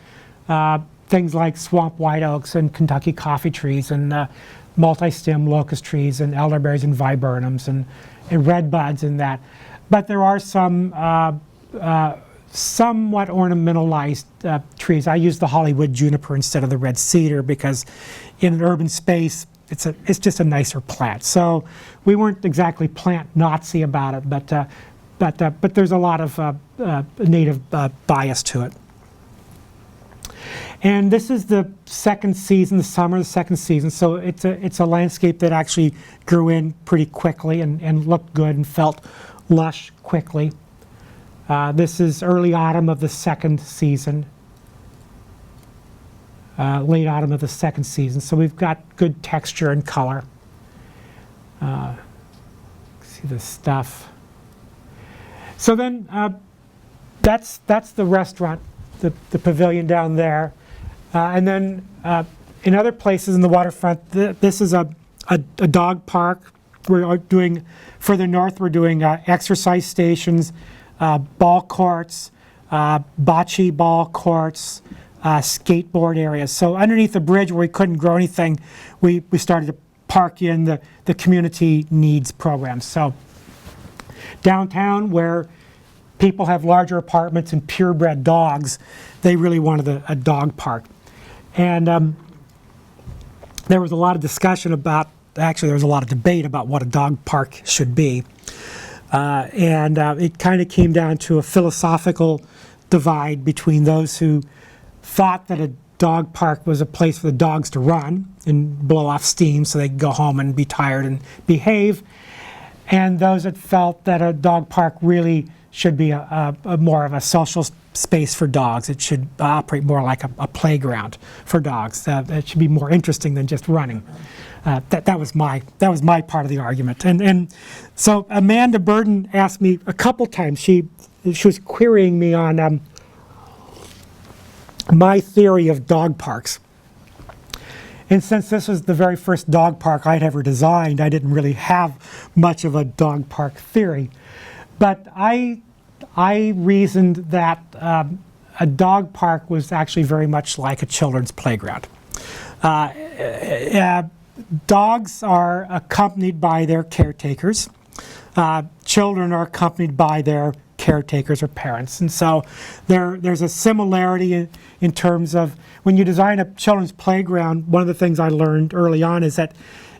[SPEAKER 2] Things like swamp white oaks and Kentucky coffee trees and multi-stem locust trees and elderberries and viburnums and red buds and that. But there are some somewhat ornamentalized trees. I use the Hollywood juniper instead of the red cedar because in an urban space, it's just a nicer plant. So we weren't exactly plant Nazi about it, but there's a lot of native bias to it. And this is the second season, the summer of the second season. So it's a landscape that actually grew in pretty quickly and looked good and felt lush quickly. This is early autumn of the second season. Late autumn of the second season. So we've got good texture and color. See the stuff. So then that's the restaurant, the pavilion down there. And then in other places in the waterfront, this is a dog park. We're doing, further north, we're doing exercise stations, ball courts, bocce ball courts, skateboard areas. So underneath the bridge where we couldn't grow anything, we started to park in the community needs programs. So downtown, where people have larger apartments and purebred dogs, they really wanted a dog park. And there was a lot of discussion about, actually there was a lot of debate about what a dog park should be. And it kind of came down to a philosophical divide between those who thought that a dog park was a place for the dogs to run and blow off steam so they could go home and be tired and behave, and those that felt that a dog park really should be a more of a social space for dogs. It should operate more like a playground for dogs. It should be more interesting than just running. That was my part of the argument. And so Amanda Burden asked me a couple times. She was querying me on my theory of dog parks. And since this was the very first dog park I'd ever designed, I didn't really have much of a dog park theory. But I reasoned that a dog park was actually very much like a children's playground. Dogs are accompanied by their caretakers. Children are accompanied by their caretakers or parents. And so there's a similarity in terms of when you design a children's playground, one of the things I learned early on is that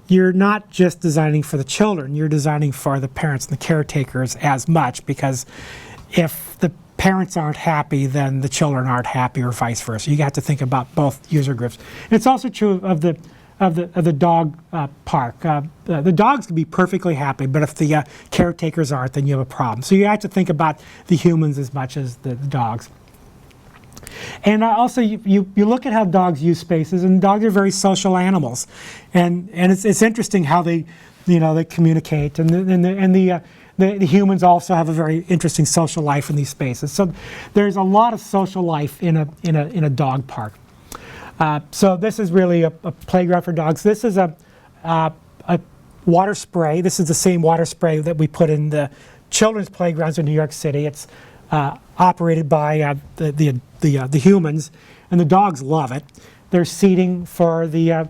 [SPEAKER 2] you're not just designing for the children, you're designing for the parents and the caretakers as much, because if the parents aren't happy, then the children aren't happy, or vice versa. You have to think about both user groups. And it's also true of the dog park. The dogs can be perfectly happy, but if the caretakers aren't, then you have a problem. So you have to think about the humans as much as the dogs. And also, you look at how dogs use spaces, and dogs are very social animals, and it's interesting how they communicate, and the humans also have a very interesting social life in these spaces. So there's a lot of social life in a dog park. So this is really a playground for dogs. This is a water spray. This is the same water spray that we put in the children's playgrounds in New York City. It's operated by the humans, and the dogs love it. There's seating for the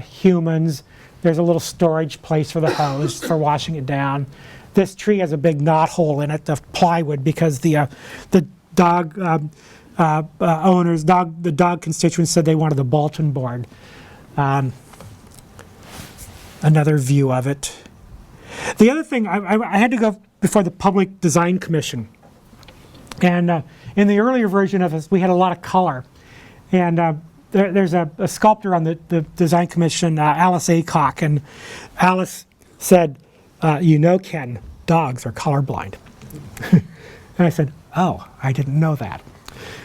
[SPEAKER 2] humans. There's a little storage place for the hose for washing it down. This tree has a big knot hole in it of plywood because the dog owners, the dog constituents said they wanted the Bolton board. Another view of it. The other thing, I had to go before the Public Design Commission. And in the earlier version of this, we had a lot of color. And there's a sculptor on the Design Commission, Alice Aycock, and Alice said, you know, Ken, dogs are colorblind. And I said, oh, I didn't know that.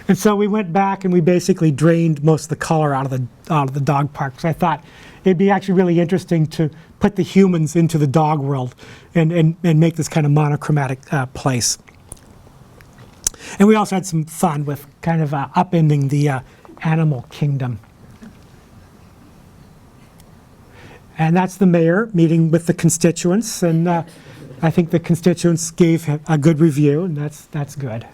[SPEAKER 2] And so we went back and we basically drained most of the color out of the dog park. Because I thought it'd be actually really interesting to put the humans into the dog world and make this kind of monochromatic place. And we also had some fun with kind of upending the animal kingdom. And that's the mayor meeting with the constituents, and I think the constituents gave a good review, and that's good.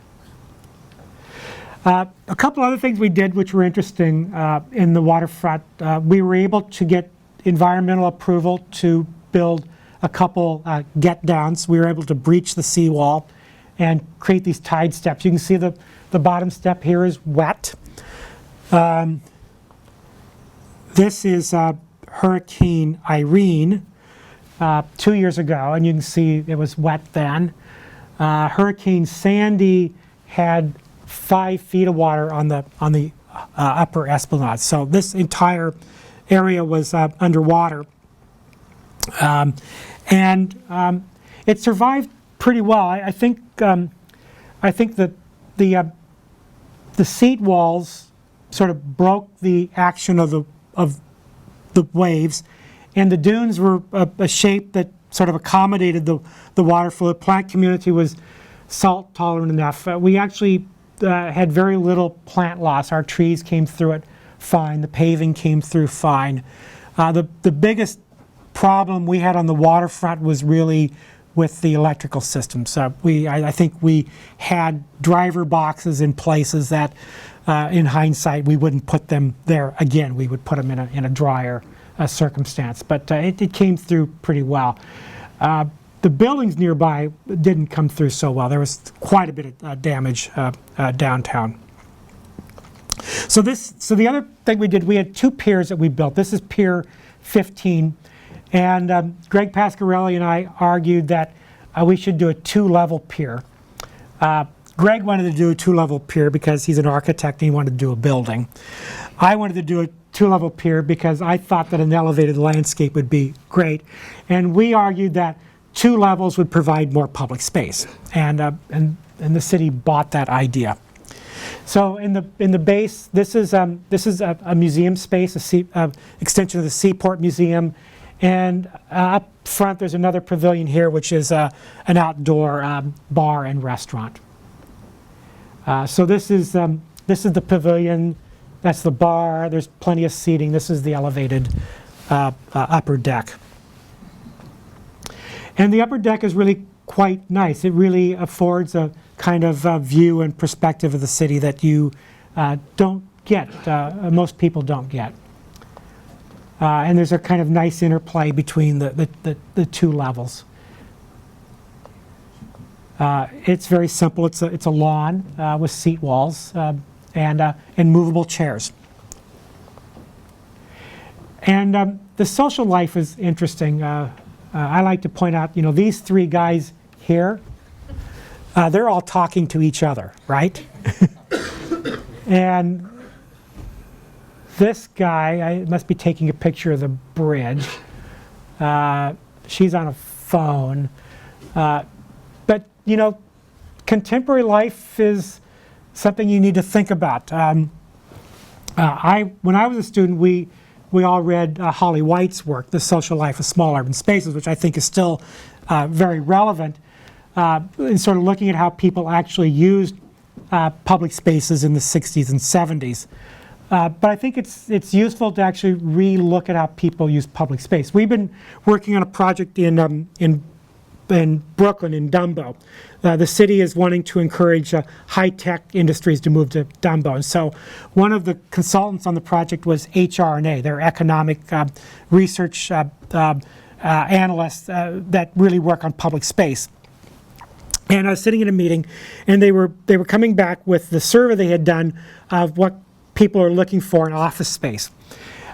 [SPEAKER 2] A couple other things we did which were interesting in the waterfront. We were able to get environmental approval to build a couple get downs. We were able to breach the seawall and create these tide steps. You can see the bottom step here is wet. This is Hurricane Irene 2 years ago, and you can see it was wet then. Hurricane Sandy had 5 feet of water on the upper esplanade. So this entire area was underwater, and it survived pretty well. I think that the seat walls sort of broke the action of the waves, and the dunes were a shape that sort of accommodated the water flow. The plant community was salt tolerant enough. We actually had very little plant loss. Our trees came through it fine. The paving came through fine. The biggest problem we had on the waterfront was really with the electrical systems. I think we had driver boxes in places that, in hindsight, we wouldn't put them there again. We would put them in a drier circumstance. But it came through pretty well. The buildings nearby didn't come through so well. There was quite a bit of damage downtown. So the other thing we did, we had 2 piers that we built. This is Pier 15. And Greg Pasquarelli and I argued that we should do a 2-level pier. Greg wanted to do a 2-level pier because he's an architect and he wanted to do a building. I wanted to do a 2-level pier because I thought that an elevated landscape would be great. And we argued that 2 levels would provide more public space. And the city bought that idea. So in the base, this is a museum space, extension of the Seaport Museum. And up front, there's another pavilion here, which is an outdoor bar and restaurant. So this is the pavilion. That's the bar. There's plenty of seating. This is the elevated upper deck. And the upper deck is really quite nice. It really affords a kind of view and perspective of the city that you don't get. Most people don't get. And there's a kind of nice interplay between the 2 levels. It's very simple. It's a lawn with seat walls and movable chairs. And the social life is interesting. I like to point out, these 3 guys here, they're all talking to each other, right? And this guy, I must be taking a picture of the bridge. She's on a phone. But, contemporary life is something you need to think about. When I was a student, we all read Holly White's work, The Social Life of Small Urban Spaces, which I think is still very relevant in sort of looking at how people actually used public spaces in the 60s and 70s. But I think it's useful to actually re-look at how people use public space. We've been working on a project in in Brooklyn, in Dumbo. The city is wanting to encourage high-tech industries to move to Dumbo. And so one of the consultants on the project was HRNA, their economic research analysts that really work on public space. And I was sitting in a meeting, and they were coming back with the survey they had done of what people are looking for in office space,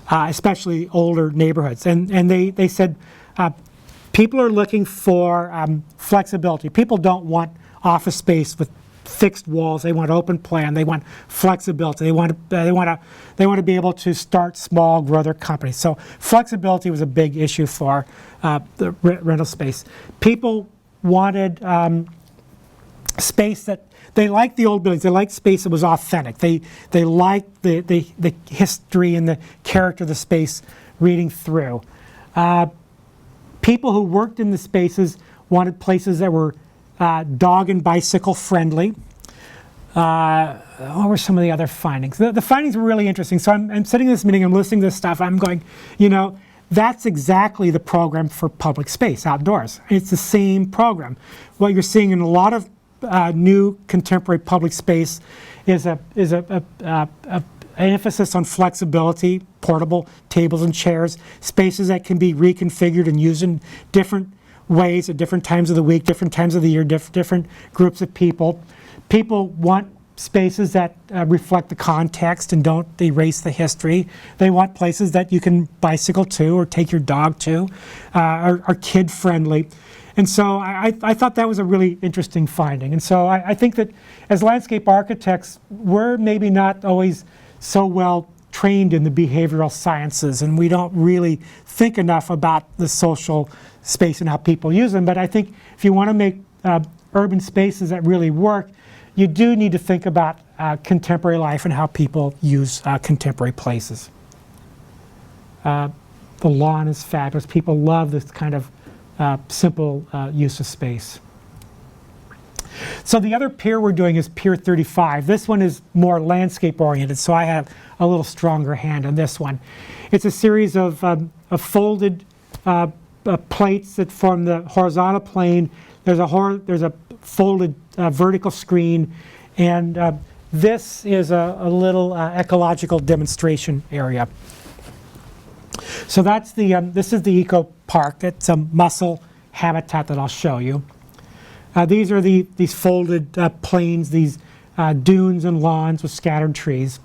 [SPEAKER 2] especially older neighborhoods. And they said people are looking for flexibility. People don't want office space with fixed walls. They want open plan. They want flexibility. They want to be able to start small, grow their company. So flexibility was a big issue for the rental space. People wanted space that they liked the old buildings. They liked space that was authentic. They liked the history and the character of the space reading through. People who worked in the spaces wanted places that were dog and bicycle friendly. What were some of the other findings? The findings were really interesting. So I'm sitting in this meeting, I'm listening to this stuff, I'm going, that's exactly the program for public space outdoors. It's the same program. What you're seeing in a lot of new contemporary public space is an emphasis on flexibility, portable tables and chairs, spaces that can be reconfigured and used in different ways at different times of the week, different times of the year, different groups of people. People want spaces that reflect the context and don't erase the history. They want places that you can bicycle to or take your dog to, are kid friendly. And so I thought that was a really interesting finding. And so I think that as landscape architects, we're maybe not always so well trained in the behavioral sciences, and we don't really think enough about the social space and how people use them. But I think if you want to make urban spaces that really work, you do need to think about contemporary life and how people use contemporary places. The lawn is fabulous. People love this kind of simple use of space. So the other pier we're doing is Pier 35. This one is more landscape oriented, so I have a little stronger hand on this one. It's a series of folded plates that form the horizontal plane. There's a folded vertical screen, and this is a little ecological demonstration area. So that's this is the eco park. It's a mussel habitat that I'll show you. These are these folded plains, these dunes and lawns with scattered trees.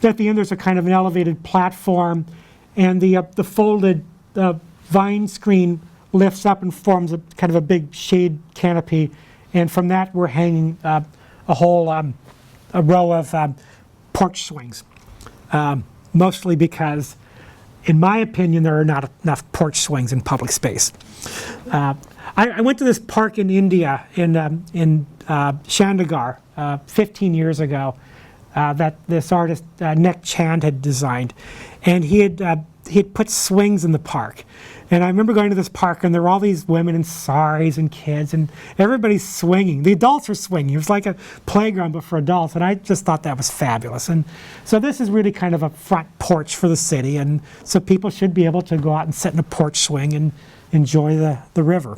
[SPEAKER 2] At the end, there's a kind of an elevated platform, and the folded vine screen lifts up and forms a kind of a big shade canopy, and from that we're hanging a whole a row of porch swings. Mostly because, in my opinion, there are not enough porch swings in public space. I went to this park in India, in Chandigarh, 15 years ago, that this artist, Nek Chand, had designed. And he had put swings in the park. And I remember going to this park, and there were all these women in saris and kids, and everybody's swinging. The adults are swinging. It was like a playground, but for adults, and I just thought that was fabulous. And so this is really kind of a front porch for the city, and so people should be able to go out and sit in a porch swing and enjoy the river.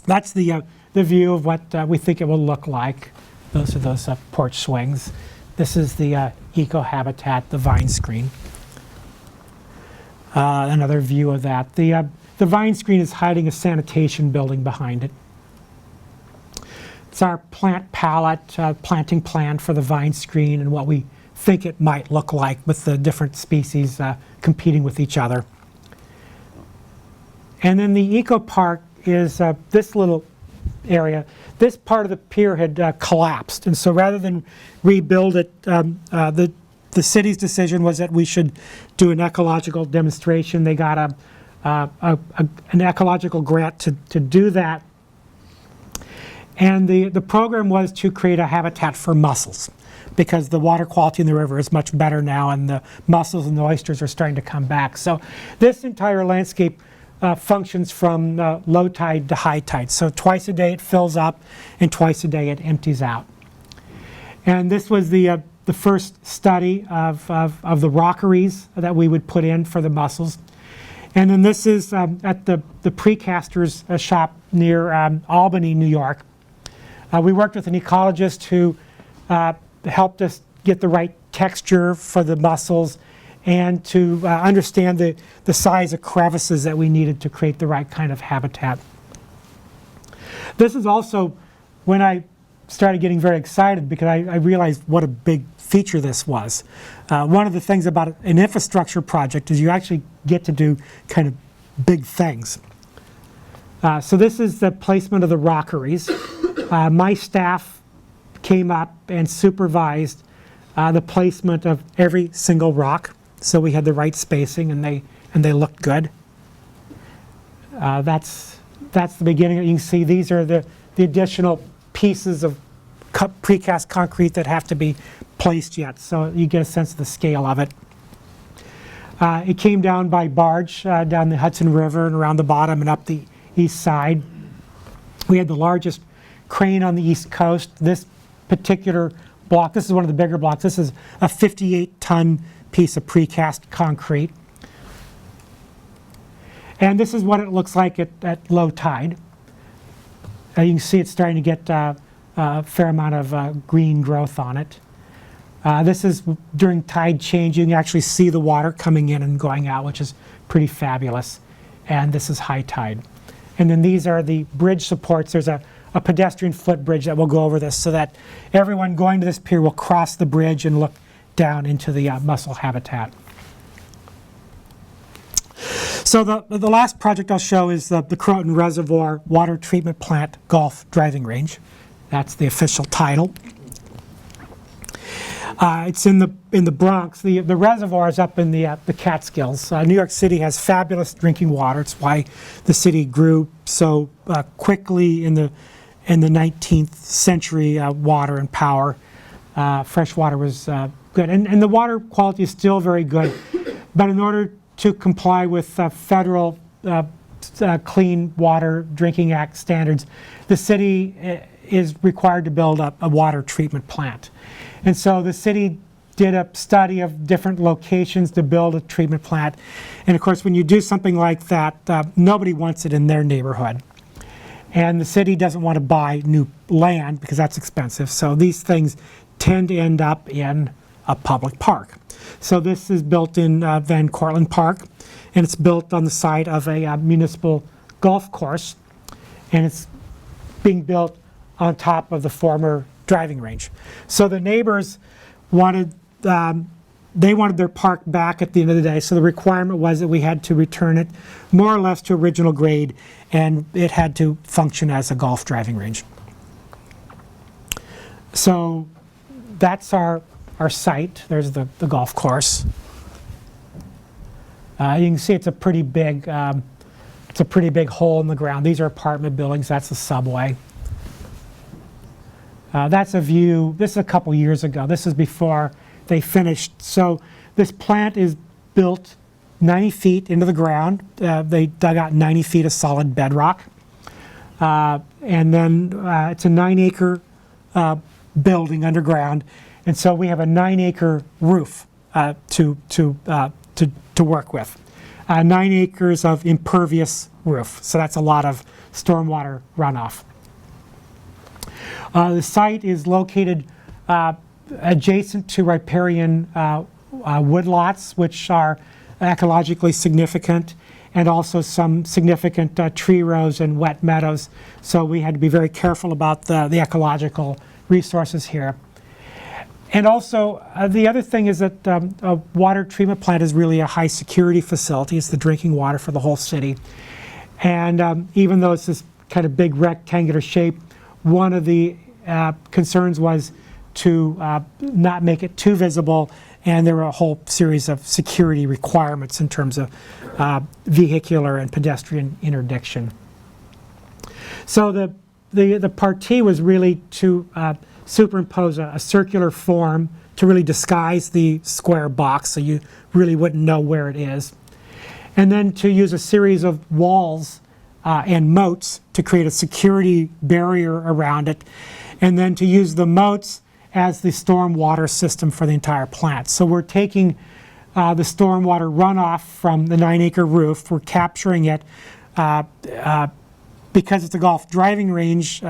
[SPEAKER 2] That's the view of what we think it will look like. Those are those porch swings. This is the eco-habitat, the vine screen. Another view of that. The vine screen is hiding a sanitation building behind it. It's our plant palette, planting plan for the vine screen and what we think it might look like with the different species competing with each other. And then the eco park is this little area. This part of the pier had collapsed, and so rather than rebuild it, the city's decision was that we should do an ecological demonstration. They got an ecological grant to do that. And the program was to create a habitat for mussels, because the water quality in the river is much better now, and the mussels and the oysters are starting to come back. So this entire landscape functions from low tide to high tide. So twice a day it fills up, and twice a day it empties out. And this was the first study of the rockeries that we would put in for the mussels. And then this is at the precasters shop near Albany, New York. We worked with an ecologist who helped us get the right texture for the mussels and to understand the size of crevices that we needed to create the right kind of habitat. This is also when I started getting very excited because I realized what a big feature this was. One of the things about an infrastructure project is you actually get to do kind of big things. So this is the placement of the rockeries. My staff came up and supervised the placement of every single rock, so we had the right spacing and they looked good. That's the beginning. You can see these are the additional pieces of precast concrete that have to be placed yet, so you get a sense of the scale of it. It came down by barge down the Hudson River and around the bottom and up the east side. We had the largest crane on the East Coast. This particular block, this is one of the bigger blocks. This is a 58-ton piece of precast concrete. And this is what it looks like at low tide. You can see it's starting to get a fair amount of green growth on it. This is during tide change. You can actually see the water coming in and going out, which is pretty fabulous. And this is high tide. And then these are the bridge supports. There's a pedestrian footbridge that will go over this so that everyone going to this pier will cross the bridge and look down into the mussel habitat. So the last project I'll show is the Croton Reservoir Water Treatment Plant Golf Driving Range. That's the official title. It's in the Bronx. The reservoir is up in the Catskills. New York City has fabulous drinking water. It's why the city grew so quickly in the 19th century. Water and power, fresh water was good, and the water quality is still very good. But in order to comply with federal Clean Water Drinking Act standards, the city is required to build a water treatment plant. And so the city did a study of different locations to build a treatment plant. And of course, when you do something like that, nobody wants it in their neighborhood. And the city doesn't want to buy new land because that's expensive. So these things tend to end up in a public park. So this is built in Van Cortlandt Park, and it's built on the site of a municipal golf course, and it's being built on top of the former driving range. So the neighbors wanted, they wanted their park back at the end of the day, so the requirement was that we had to return it more or less to original grade, and it had to function as a golf driving range. So that's our site. There's the golf course. You can see it's a pretty big hole in the ground. These are apartment buildings. That's the subway. That's a view. This is a couple years ago. This is before they finished. So this plant is built 90 feet into the ground. They dug out 90 feet of solid bedrock. And then it's a 9-acre building underground. And so we have a 9-acre roof to work with. 9 acres of impervious roof. So that's a lot of stormwater runoff. The site is located adjacent to riparian woodlots, which are ecologically significant, and also some significant tree rows and wet meadows. So we had to be very careful about the ecological resources here. And also, the other thing is that a water treatment plant is really a high security facility. It's the drinking water for the whole city. And even though it's this kind of big rectangular shape, one of the concerns was to not make it too visible, and there were a whole series of security requirements in terms of vehicular and pedestrian interdiction. So the partie was really to superimpose a circular form to really disguise the square box so you really wouldn't know where it is. And then to use a series of walls and moats to create a security barrier around it. And then to use the moats as the storm water system for the entire plant. So we're taking the stormwater runoff from the 9-acre roof. We're capturing it because it's a golf driving range.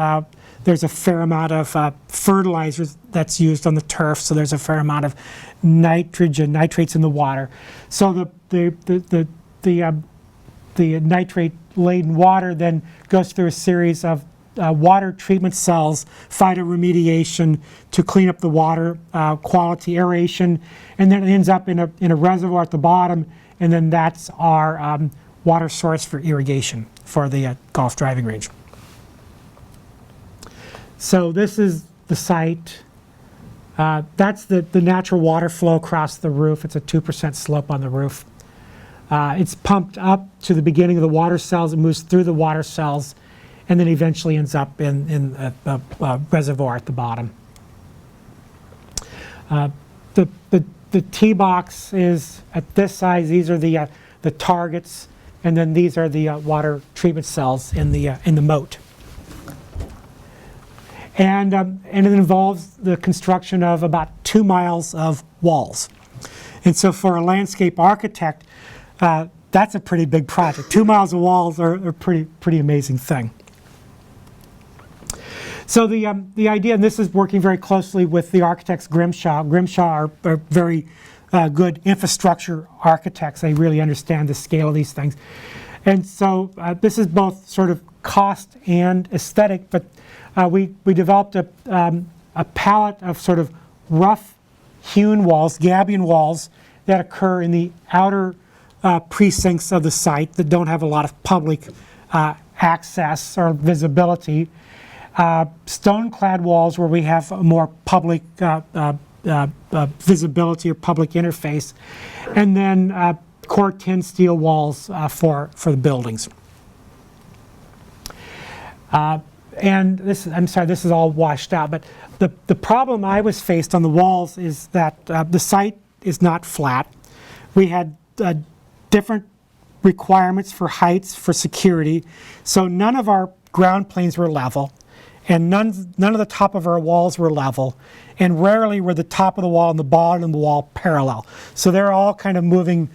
[SPEAKER 2] There's a fair amount of fertilizers that's used on the turf, so there's a fair amount of nitrates in the water. So the nitrate-laden water then goes through a series of water treatment cells, phytoremediation to clean up the water quality, aeration, and then it ends up in a reservoir at the bottom, and then that's our water source for irrigation for the golf driving range. So this is the site. That's the natural water flow across the roof. It's a 2% slope on the roof. It's pumped up to the beginning of the water cells. It moves through the water cells and then eventually ends up in a reservoir at the bottom. The tee box is at this size. These are the targets, and then these are the water treatment cells in the moat. And it involves the construction of about 2 miles of walls. And so for a landscape architect, that's a pretty big project. 2 miles of walls are a pretty amazing thing. So the idea, and this is working very closely with the architects Grimshaw. Grimshaw are very good infrastructure architects. They really understand the scale of these things. And so this is both sort of cost and aesthetic, but we developed a palette of sort of rough hewn walls, gabion walls, that occur in the outer precincts of the site that don't have a lot of public access or visibility. Stone-clad walls where we have a more public visibility or public interface, and then core tin steel walls for the buildings. And this, I'm sorry, this is all washed out, but the problem I was faced on the walls is that the site is not flat. We had different requirements for heights, for security, so none of our ground planes were level, and none of the top of our walls were level, and rarely were the top of the wall and the bottom of the wall parallel. So they're all kind of moving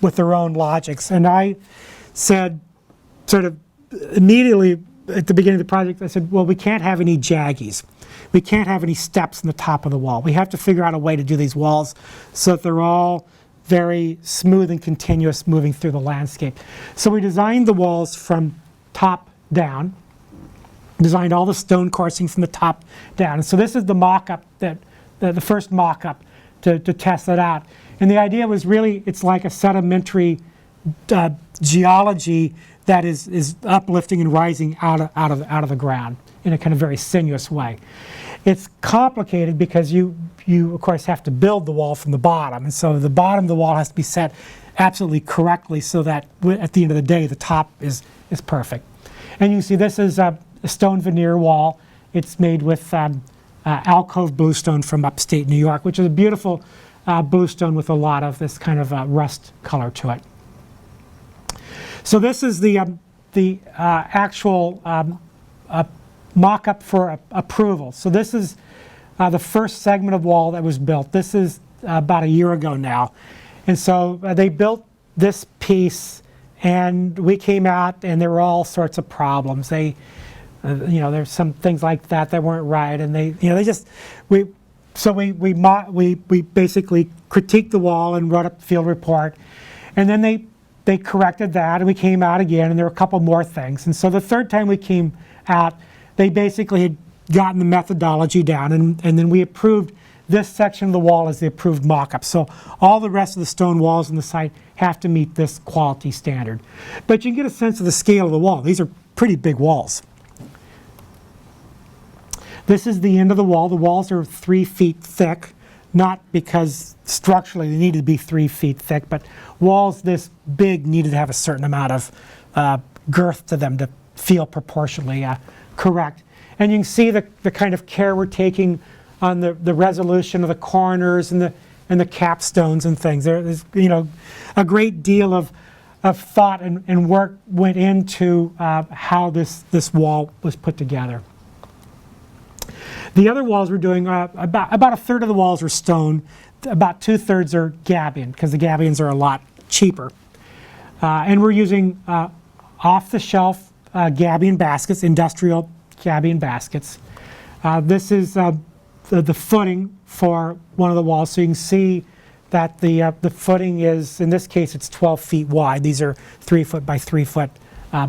[SPEAKER 2] with their own logics. And I said, sort of immediately at the beginning of the project, I said, well, we can't have any jaggies. We can't have any steps in the top of the wall. We have to figure out a way to do these walls so that they're all very smooth and continuous moving through the landscape. So we designed the walls from top down, designed all the stone coursing from the top down. And so this is the mock-up, the first mock-up to test it out. And the idea was really, it's like a sedimentary geology that is uplifting and rising out of the ground in a kind of very sinuous way. It's complicated because you of course have to build the wall from the bottom, and so the bottom of the wall has to be set absolutely correctly so that at the end of the day the top is perfect. And you see this is a stone veneer wall. It's made with alcove bluestone from upstate New York, which is a beautiful bluestone with a lot of this kind of rust color to it. So this is the actual mock-up for approval. So this is the first segment of wall that was built. This is about a year ago now. And so they built this piece, and we came out, and there were all sorts of problems. They, there's some things like that weren't right, and we basically critiqued the wall and wrote up the field report, and then they corrected that, and we came out again, and there were a couple more things. And so the third time we came out, they basically had gotten the methodology down, and then we approved this section of the wall as the approved mock-up. So all the rest of the stone walls in the site have to meet this quality standard. But you can get a sense of the scale of the wall. These are pretty big walls. This is the end of the wall. The walls are 3 feet thick, not because structurally they needed to be 3 feet thick, but walls this big needed to have a certain amount of girth to them to feel proportionally correct. And you can see the kind of care we're taking on the resolution of the corners and the capstones and things. There's a great deal of thought and work went into how this wall was put together. The other walls we're doing, about a third of the walls are stone. about 2/3 are gabion, because the gabions are a lot cheaper. And we're using off-the-shelf gabion baskets, industrial gabion baskets. This is the footing for one of the walls, so you can see that the footing is, in this case, it's 12 feet wide. These are 3 foot by 3 foot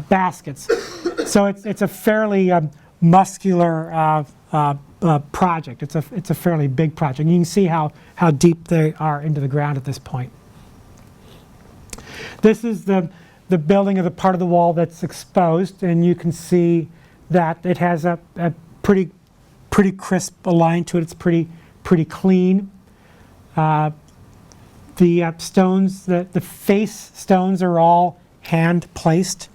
[SPEAKER 2] baskets. So it's a fairly muscular project. It's a fairly big project. You can see how deep they are into the ground at this point. This is the building of the part of the wall that's exposed, and you can see that it has a pretty crisp line to it. It's pretty clean. The stones, the face stones are all hand placed.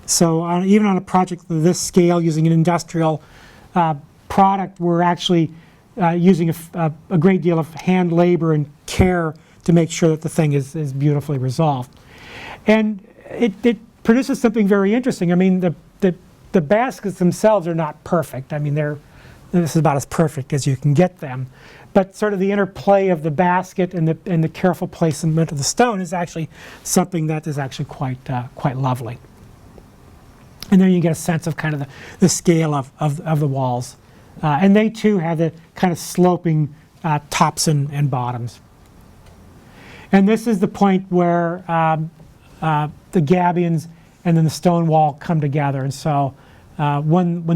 [SPEAKER 2] So even on a project of this scale, using an industrial product, we're actually using a great deal of hand labor and care to make sure that the thing is beautifully resolved. And it produces something very interesting. I mean, the baskets themselves are not perfect. I mean, this is about as perfect as you can get them. But sort of the interplay of the basket and the careful placement of the stone is actually something that is actually quite lovely. And then you get a sense of kind of the scale of the walls. And they too have the kind of sloping tops and bottoms. And this is the point where the gabions and then the stone wall come together. And so when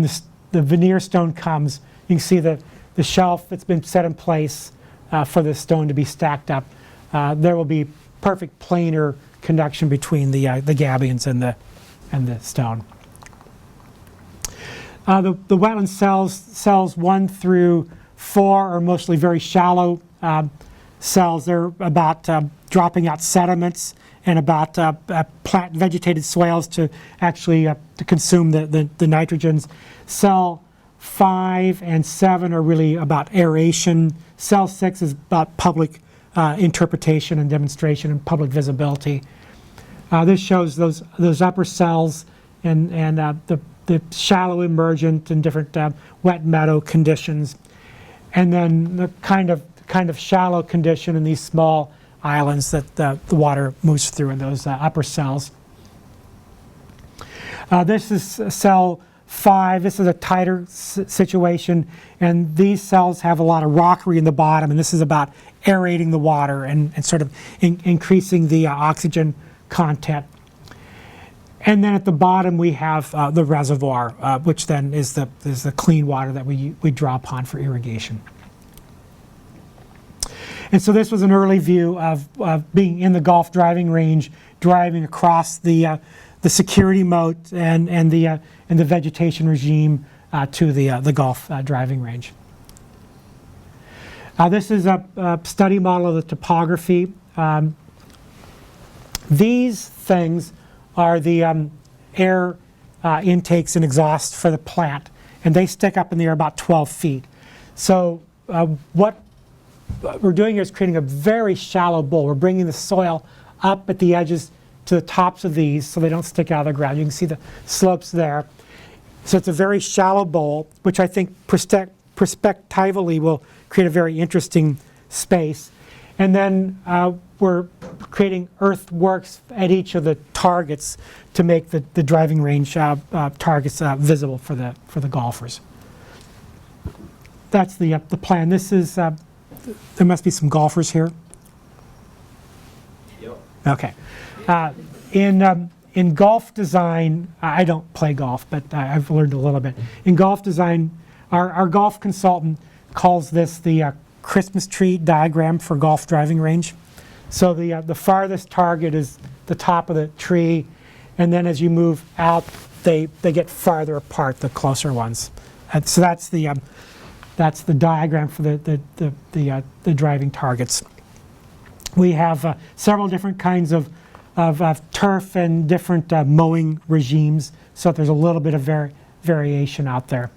[SPEAKER 2] the veneer stone comes, you can see the shelf that's been set in place for the stone to be stacked up. There will be perfect planar connection between the gabions and the stone. The wetland cells 1 through 4 are mostly very shallow cells. They're about dropping out sediments and about plant vegetated swales to actually to consume the nitrogens. Cell 5 and 7 are really about aeration. Cell 6 is about public interpretation and demonstration and public visibility. This shows those upper cells and the shallow emergent and different wet meadow conditions, and then the kind of shallow condition in these small islands that the water moves through in those upper cells. This is cell 5. This is a tighter situation, and these cells have a lot of rockery in the bottom, and this is about aerating the water and sort of increasing the oxygen content. And then at the bottom we have the reservoir, which then is the clean water that we draw upon for irrigation. And so this was an early view of being in the golf driving range, driving across the security moat and the vegetation regime to the golf driving range. This is a study model of the topography. These things are the air intakes and exhausts for the plant, and they stick up in the air about 12 feet. So what we're doing here is creating a very shallow bowl. We're bringing the soil up at the edges to the tops of these so they don't stick out of the ground. You can see the slopes there. So it's a very shallow bowl, which I think perspectively will create a very interesting space. And then we're creating earthworks at each of the targets to make the driving range targets visible for the golfers. That's the plan. This is there must be some golfers here.
[SPEAKER 3] Yep.
[SPEAKER 2] Okay. In golf design, I don't play golf, but I've learned a little bit. In golf design, our golf consultant calls this the Christmas tree diagram for golf driving range. So the farthest target is the top of the tree, and then as you move out, they get farther apart, the closer ones. And so that's the diagram for the driving targets. We have several different kinds of turf and different mowing regimes, so there's a little bit of variation out there.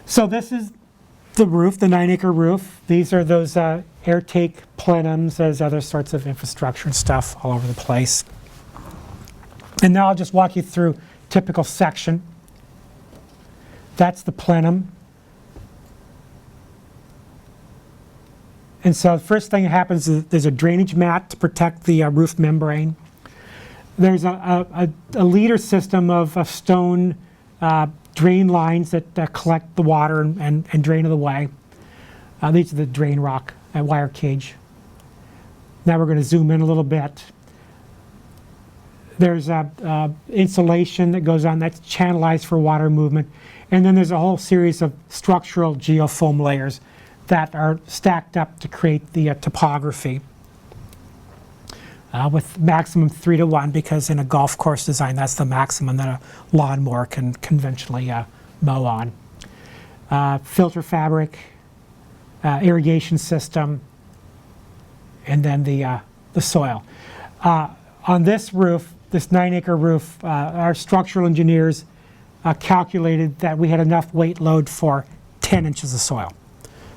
[SPEAKER 2] So this is the roof, the 9-acre roof. These are those air-take plenums. There's other sorts of infrastructure and stuff all over the place. And now I'll just walk you through typical section. That's the plenum. And so the first thing that happens is there's a drainage mat to protect the roof membrane. There's a leader system of stone drain lines that collect the water and drain it away. These are the drain rock wire cage. Now we're going to zoom in a little bit. There's insulation that goes on that's channelized for water movement. And then there's a whole series of structural geofoam layers that are stacked up to create the topography with maximum 3:1, because in a golf course design that's the maximum that a lawnmower can conventionally mow on. Filter fabric, irrigation system, and then the soil. On this roof, this 9-acre roof, our structural engineers calculated that we had enough weight load for 10 inches of soil.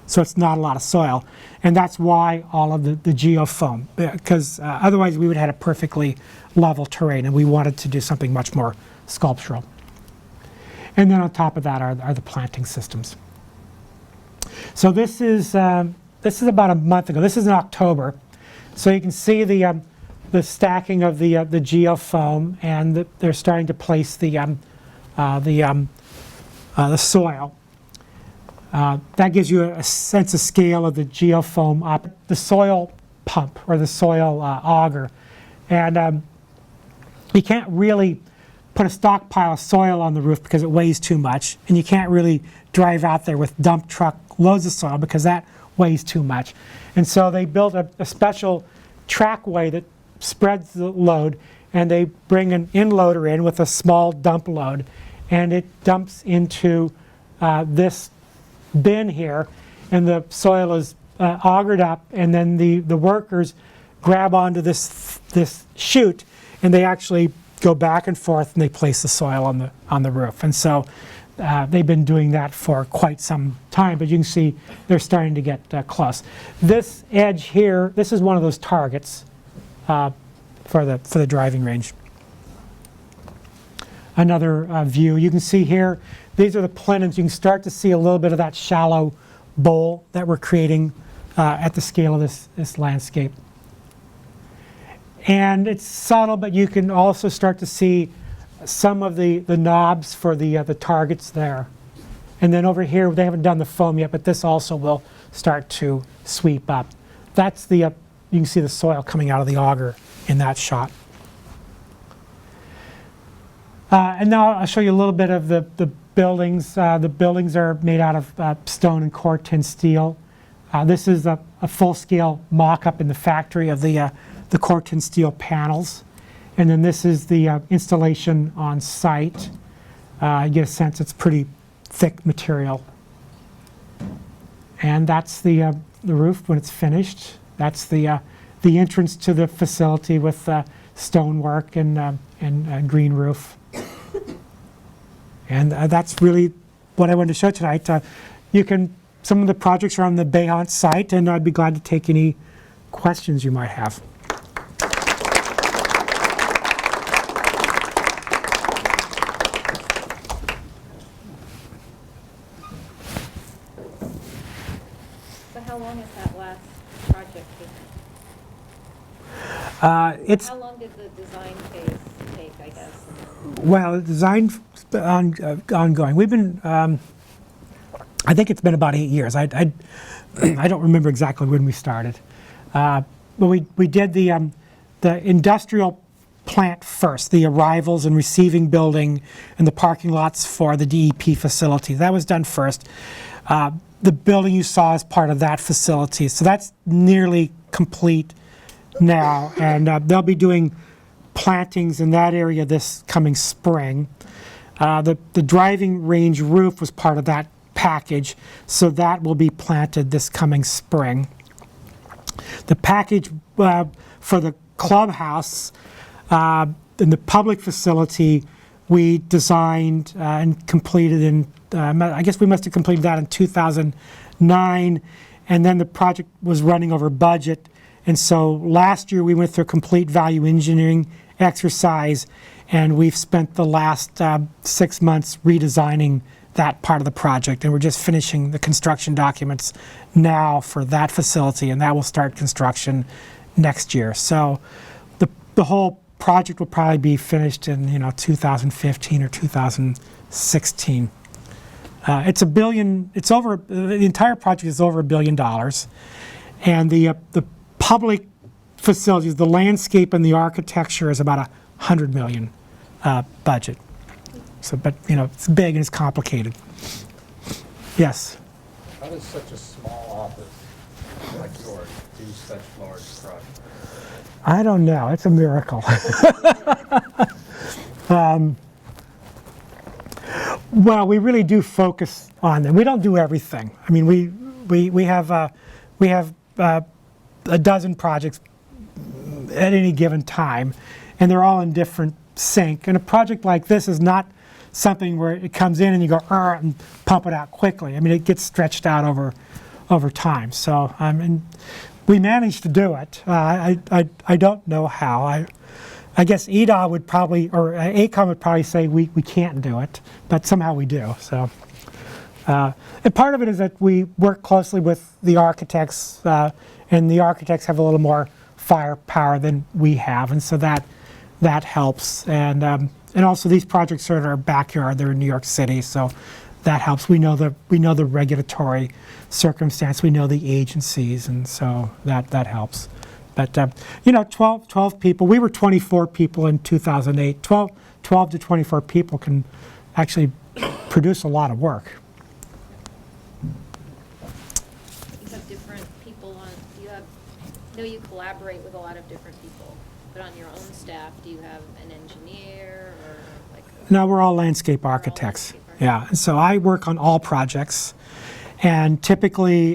[SPEAKER 2] So it's not a lot of soil. And that's why all of the geofoam, because otherwise we would have had a perfectly level terrain, and we wanted to do something much more sculptural. And then on top of that are the planting systems. So this is about a month ago. This is in October. So you can see the stacking of the geofoam, and they're starting to place the soil. That gives you a sense of scale of the geofoam up. The soil pump, or the soil auger. And you can't really put a stockpile of soil on the roof because it weighs too much. And you can't really drive out there with dump truck loads of soil because that weighs too much. And so they built a special trackway that spreads the load, and they bring an in-loader in with a small dump load, and it dumps into this bin here, and the soil is augered up, and then the workers grab onto this chute, and they actually go back and forth, and they place the soil on the roof. And so they've been doing that for quite some time, but you can see they're starting to get close. This edge here, this is one of those targets for the driving range. Another view, you can see here, these are the plenums. You can start to see a little bit of that shallow bowl that we're creating at the scale of this landscape. And it's subtle, but you can also start to see some of the knobs for the targets there. And then over here, they haven't done the foam yet, but this also will start to sweep up. That's the, you can see the soil coming out of the auger in that shot. And now I'll show you a little bit of the buildings. The buildings are made out of stone and core tin steel. This is a full-scale mock-up in the factory of the core tin steel panels. And then this is the installation on site. You get a sense it's pretty thick material. And that's the roof when it's finished. That's the entrance to the facility with stonework and green roof. And that's really what I wanted to show tonight. Some of the projects are on the Bayhant site, and I'd be glad to take any questions you might have.
[SPEAKER 3] So how long has that last project taken? How long did the design phase take, I guess?
[SPEAKER 2] Well, the design ongoing. We've been, I think it's been about 8 years. I don't remember exactly when we started. But we did the industrial plant first, the arrivals and receiving building and the parking lots for the DEP facility. That was done first. The building you saw is part of that facility. So that's nearly complete now. And they'll be doing plantings in that area this coming spring. The driving range roof was part of that package, so that will be planted this coming spring. The package for the clubhouse in the public facility, we designed and completed in, I guess we must have completed that in 2009, and then the project was running over budget. And so last year we went through a complete value engineering exercise, and we've spent the last 6 months redesigning that part of the project, and we're just finishing the construction documents now for that facility, and that will start construction next year. So the whole project will probably be finished in 2015 or 2016. It's the entire project is over $1 billion, and the public facilities, the landscape and the architecture is about $100 million budget. So, but it's big and it's complicated. Yes.
[SPEAKER 4] How does such a small office like yours do such large projects?
[SPEAKER 2] I don't know. It's a miracle. Well, we really do focus on them. We don't do everything. I mean, we have a dozen projects at any given time, and they're all in different sync. And a project like this is not something where it comes in and you go and pump it out quickly. I mean, it gets stretched out over time. So we managed to do it. I don't know how. I guess EDA would probably, or ACOM would probably say we can't do it, but somehow we do. So, and part of it is that we work closely with the architects, and the architects have a little more firepower than we have, and so that helps. And also these projects are in our backyard. They're in New York City, so that helps. We know the regulatory circumstance. We know the agencies, and so that helps. But 12 people. We were 24 people in 2008. 12 to 24 people can actually produce a lot of work.
[SPEAKER 3] You have different people on, I know you collaborate with a lot of different people, but on your own staff, do you have an engineer or like?
[SPEAKER 2] No, we're all landscape architects. Yeah, and so I work on all projects, and typically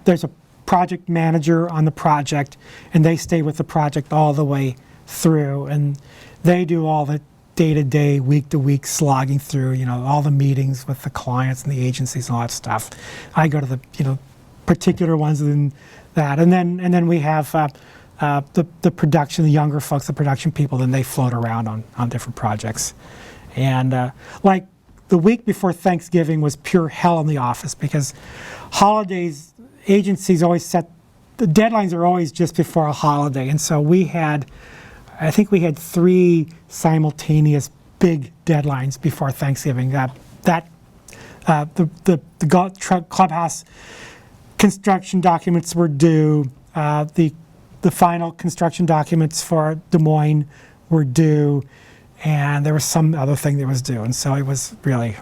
[SPEAKER 2] there's a project manager on the project, and they stay with the project all the way through, and they do all the day-to-day, week-to-week slogging through, all the meetings with the clients and the agencies and all that stuff. I go to the, particular ones in that, and then we have the production, the younger folks, the production people, then they float around on different projects. And like the week before Thanksgiving was pure hell in the office, because holidays, agencies always set, the deadlines are always just before a holiday, and so I think we had 3 simultaneous big deadlines before Thanksgiving. The clubhouse construction documents were due. The final construction documents for Des Moines were due, and there was some other thing that was due, and so it was really.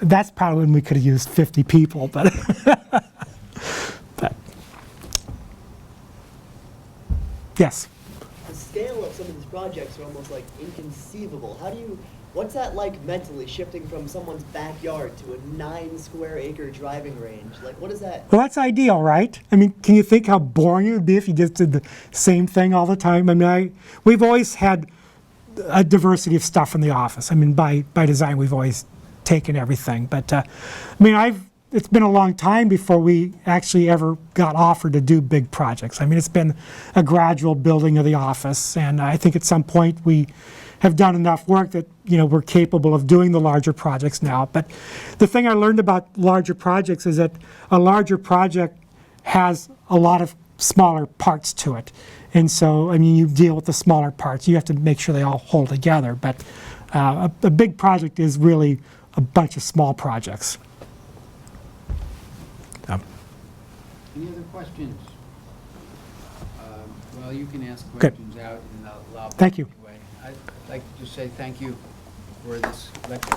[SPEAKER 2] That's probably when we could have used 50 people, but. Yes.
[SPEAKER 5] The scale of some of these projects are almost like inconceivable. What's that like mentally, shifting from someone's backyard to a 9-square-acre driving range? Like, what is that?
[SPEAKER 2] Well, that's ideal, right? I mean, can you think how boring it would be if you just did the same thing all the time? I mean, we've always had a diversity of stuff in the office. I mean, by design, we've always taken everything. But, it's been a long time before we actually ever got offered to do big projects. I mean, it's been a gradual building of the office, and I think at some point we have done enough work that we're capable of doing the larger projects now. But the thing I learned about larger projects is that a larger project has a lot of smaller parts to it, and so I mean, you deal with the smaller parts. You have to make sure they all hold together. But a big project is really a bunch of small projects.
[SPEAKER 1] Any other questions? Well, you can ask
[SPEAKER 2] Good.
[SPEAKER 1] questions out in the lobby.
[SPEAKER 2] Thank you.
[SPEAKER 1] Anyway. I'd like to just say thank you for this lecture.